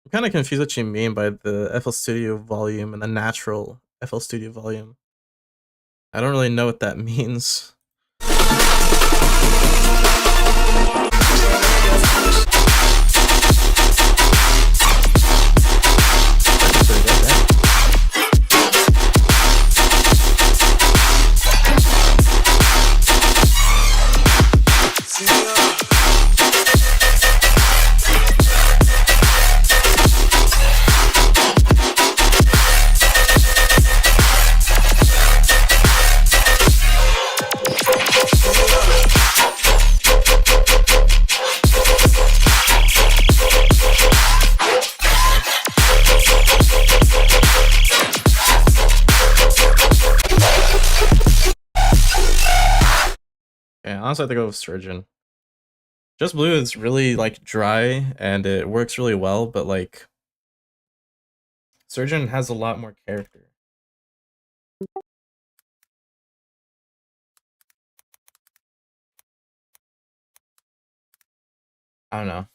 I'm kind of confused what you mean by the FL Studio volume and the natural FL Studio volume. I don't really know what that means. Yeah, honestly, I have to go with Surgeon. Just Blue is really like dry and it works really well, but like Surgeon has a lot more character. I don't know.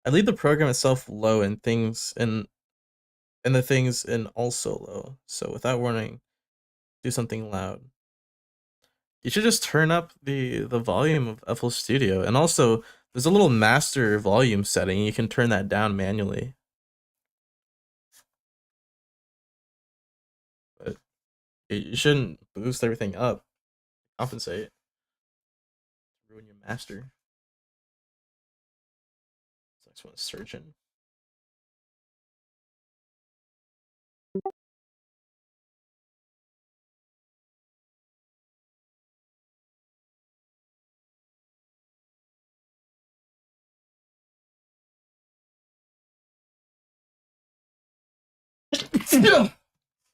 I leave the program itself low and things and the things in also low. So without warning, do something loud. You should just turn up the volume of FL Studio, and also there's a little master volume setting. You can turn that down manually. But you shouldn't boost everything up. Compensate. Ruin your master. Next one is Surgeon.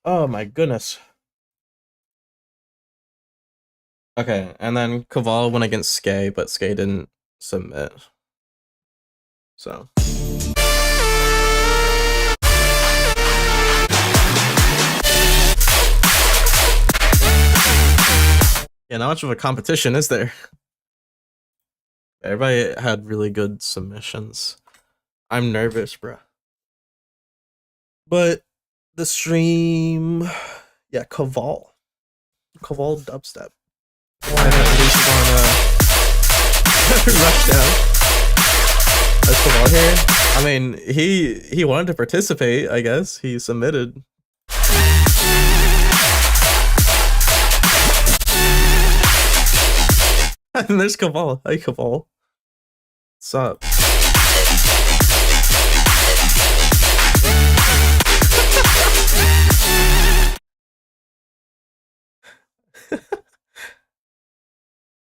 Oh my goodness. Okay, and then Kaval went against Skay, but Skay didn't submit. So. Yeah, not much of a competition, is there? Everybody had really good submissions. I'm nervous, bruh. But the stream, yeah, Kaval dubstep. And at least on Rushdown. That's Kaval here. I mean, he wanted to participate. I guess he submitted. And there's Kaval. Hi, Kaval. What's up?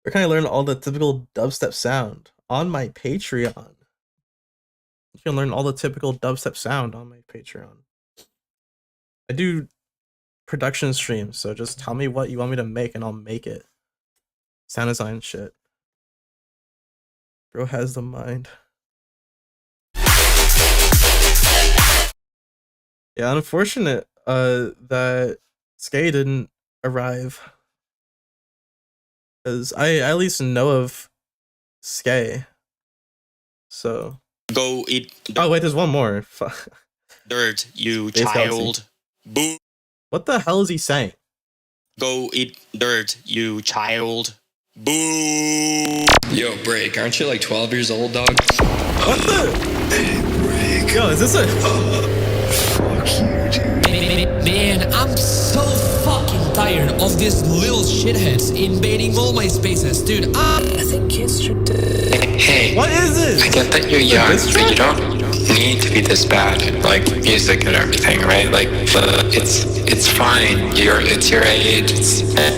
Where can I learn all the typical dubstep sound? On my Patreon. You can learn all the typical dubstep sound on my Patreon. I do production streams, so just tell me what you want me to make and I'll make it. Sound design shit. Bro has the mind. Yeah, unfortunate that Skay didn't arrive. Because I at least know of Skay. So. Go eat Oh, wait, there's one more. dirt, you Space child. Boo. What the hell is he saying? Go eat dirt, you child. Boo. Yo, Break, aren't you like 12 years old, dog? What the? Hey, Break. Yo, is this a. Fuck you, dude. Man, I'm so fucking tired of these little shitheads invading all my spaces, dude. I think kids should. Hey, What is it? I get that you're young, but you don't need to be this bad, like music and everything, right? Like, it's fine. It's your age.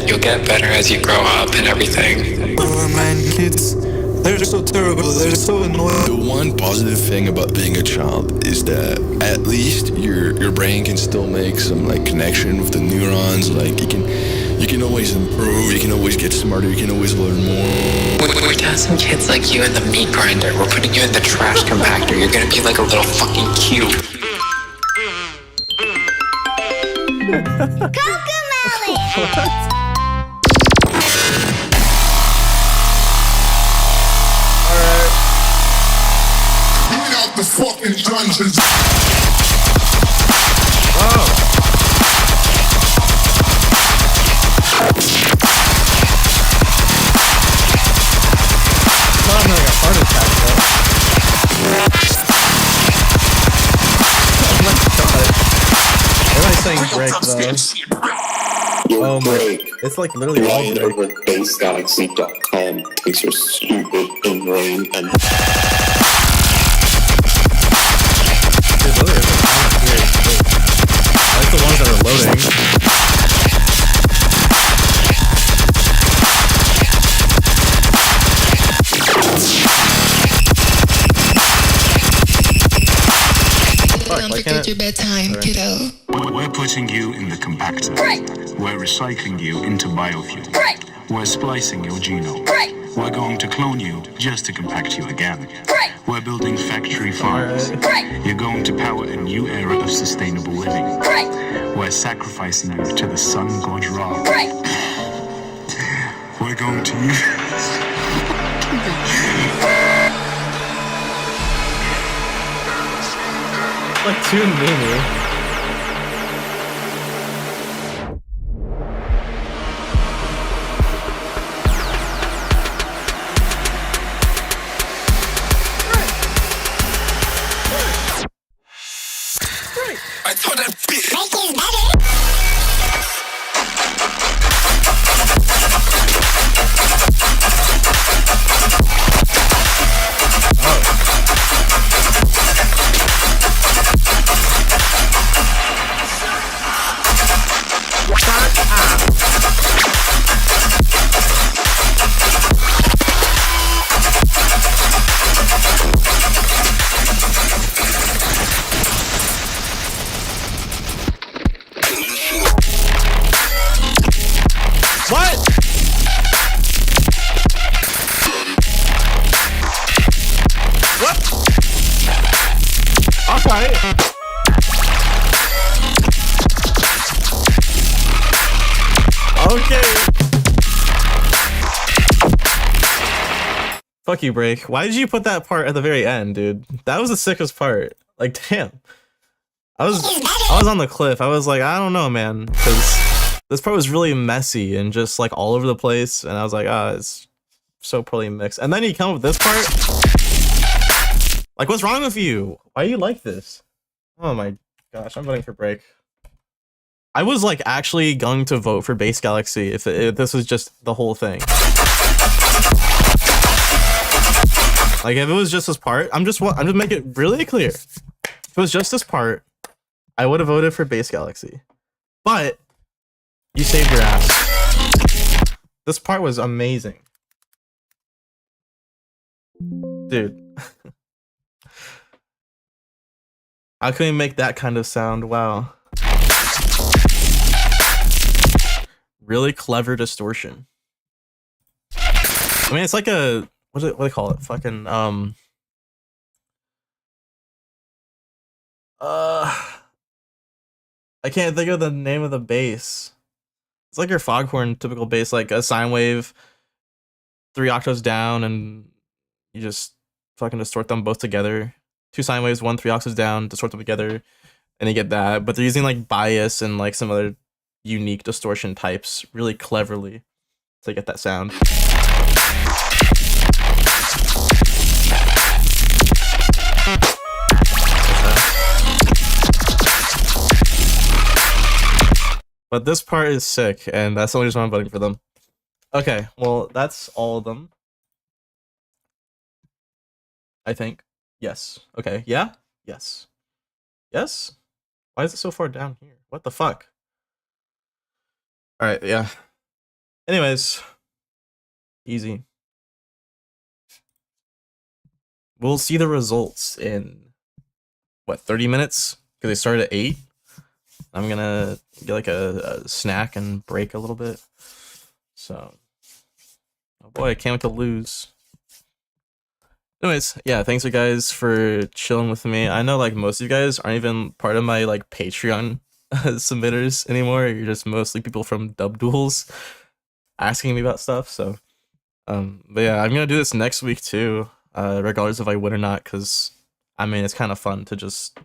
You'll get better as you grow up and everything. Oh man, kids, they're so terrible. They're so annoying. The one positive thing about being a child is that at least your brain can still make some like connection with the neurons. Like you can always improve. You can always get smarter. You can always learn more. We're tossing kids like you in the meat grinder. We're putting you in the trash compactor. You're gonna be like a little fucking cube. Bring out the fucking dungeons. I'm like a heart attack, bro. Oh my god. Everybody's saying break, though. Oh my. It's like literally all break. over basegalaxy.com takes your stupid brain and Dude, those are kind of weird. I like the ones that are loading. Don't forget your bedtime, kiddo. We're putting you in the compactor. We're recycling you into biofuel. We're splicing your genome. We're going to clone you just to compact you again. We're building factory farms. You're going to power a new era of sustainable living. We're sacrificing you to the sun god Ra. We're going to use... Like too many. I thought that bitch. Fuck you, Break. Why did you put that part at the very end, dude? That was the sickest part. Like, damn. I was on the cliff. I was like, I don't know, man, because this part was really messy and just like all over the place. And I was like, it's so poorly mixed. And then you come up with this part. Like, what's wrong with you? Why do you like this? Oh my gosh, I'm voting for Break. I was like actually going to vote for Base Galaxy if this was just the whole thing. Like, if it was just this part, I'm just making it really clear. If it was just this part, I would have voted for Base Galaxy. But you saved your ass. This part was amazing. Dude. How can we make that kind of sound? Wow. Really clever distortion. I mean, it's like a... what do they call it? Fucking, I can't think of the name of the bass. It's like your foghorn typical bass, like a sine wave, 3 octaves down, and you just fucking distort them both together. 2 sine waves, 1 3 octaves down, distort them together, and you get that. But they're using like bias and like some other unique distortion types really cleverly to get that sound. But this part is sick, and that's the only reason I'm voting for them. Okay, well, that's all of them. I think. Yes. Okay. Yeah? Yes. Yes? Why is it so far down here? What the fuck? Alright, yeah. Anyways. Easy. We'll see the results in, what, 30 minutes? Because they start at 8. I'm gonna get like a snack and break a little bit. So, oh boy, I can't wait to lose. Anyways, yeah, thanks you guys for chilling with me. I know like most of you guys aren't even part of my like Patreon submitters anymore. You're just mostly people from Dub Duels asking me about stuff. So, but yeah, I'm gonna do this next week too, regardless if I win or not, because I mean it's kind of fun to just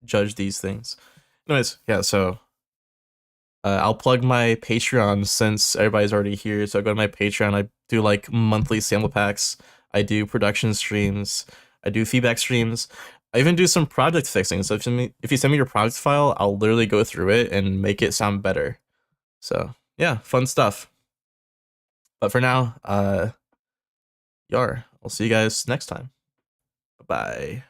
judge these things. Anyways, yeah, so I'll plug my Patreon since everybody's already here. So go to my Patreon. I do like monthly sample packs. I do production streams. I do feedback streams. I even do some project fixing. So if you send me your project file, I'll literally go through it and make it sound better. So yeah, fun stuff. But for now, I'll see you guys next time. Bye-bye.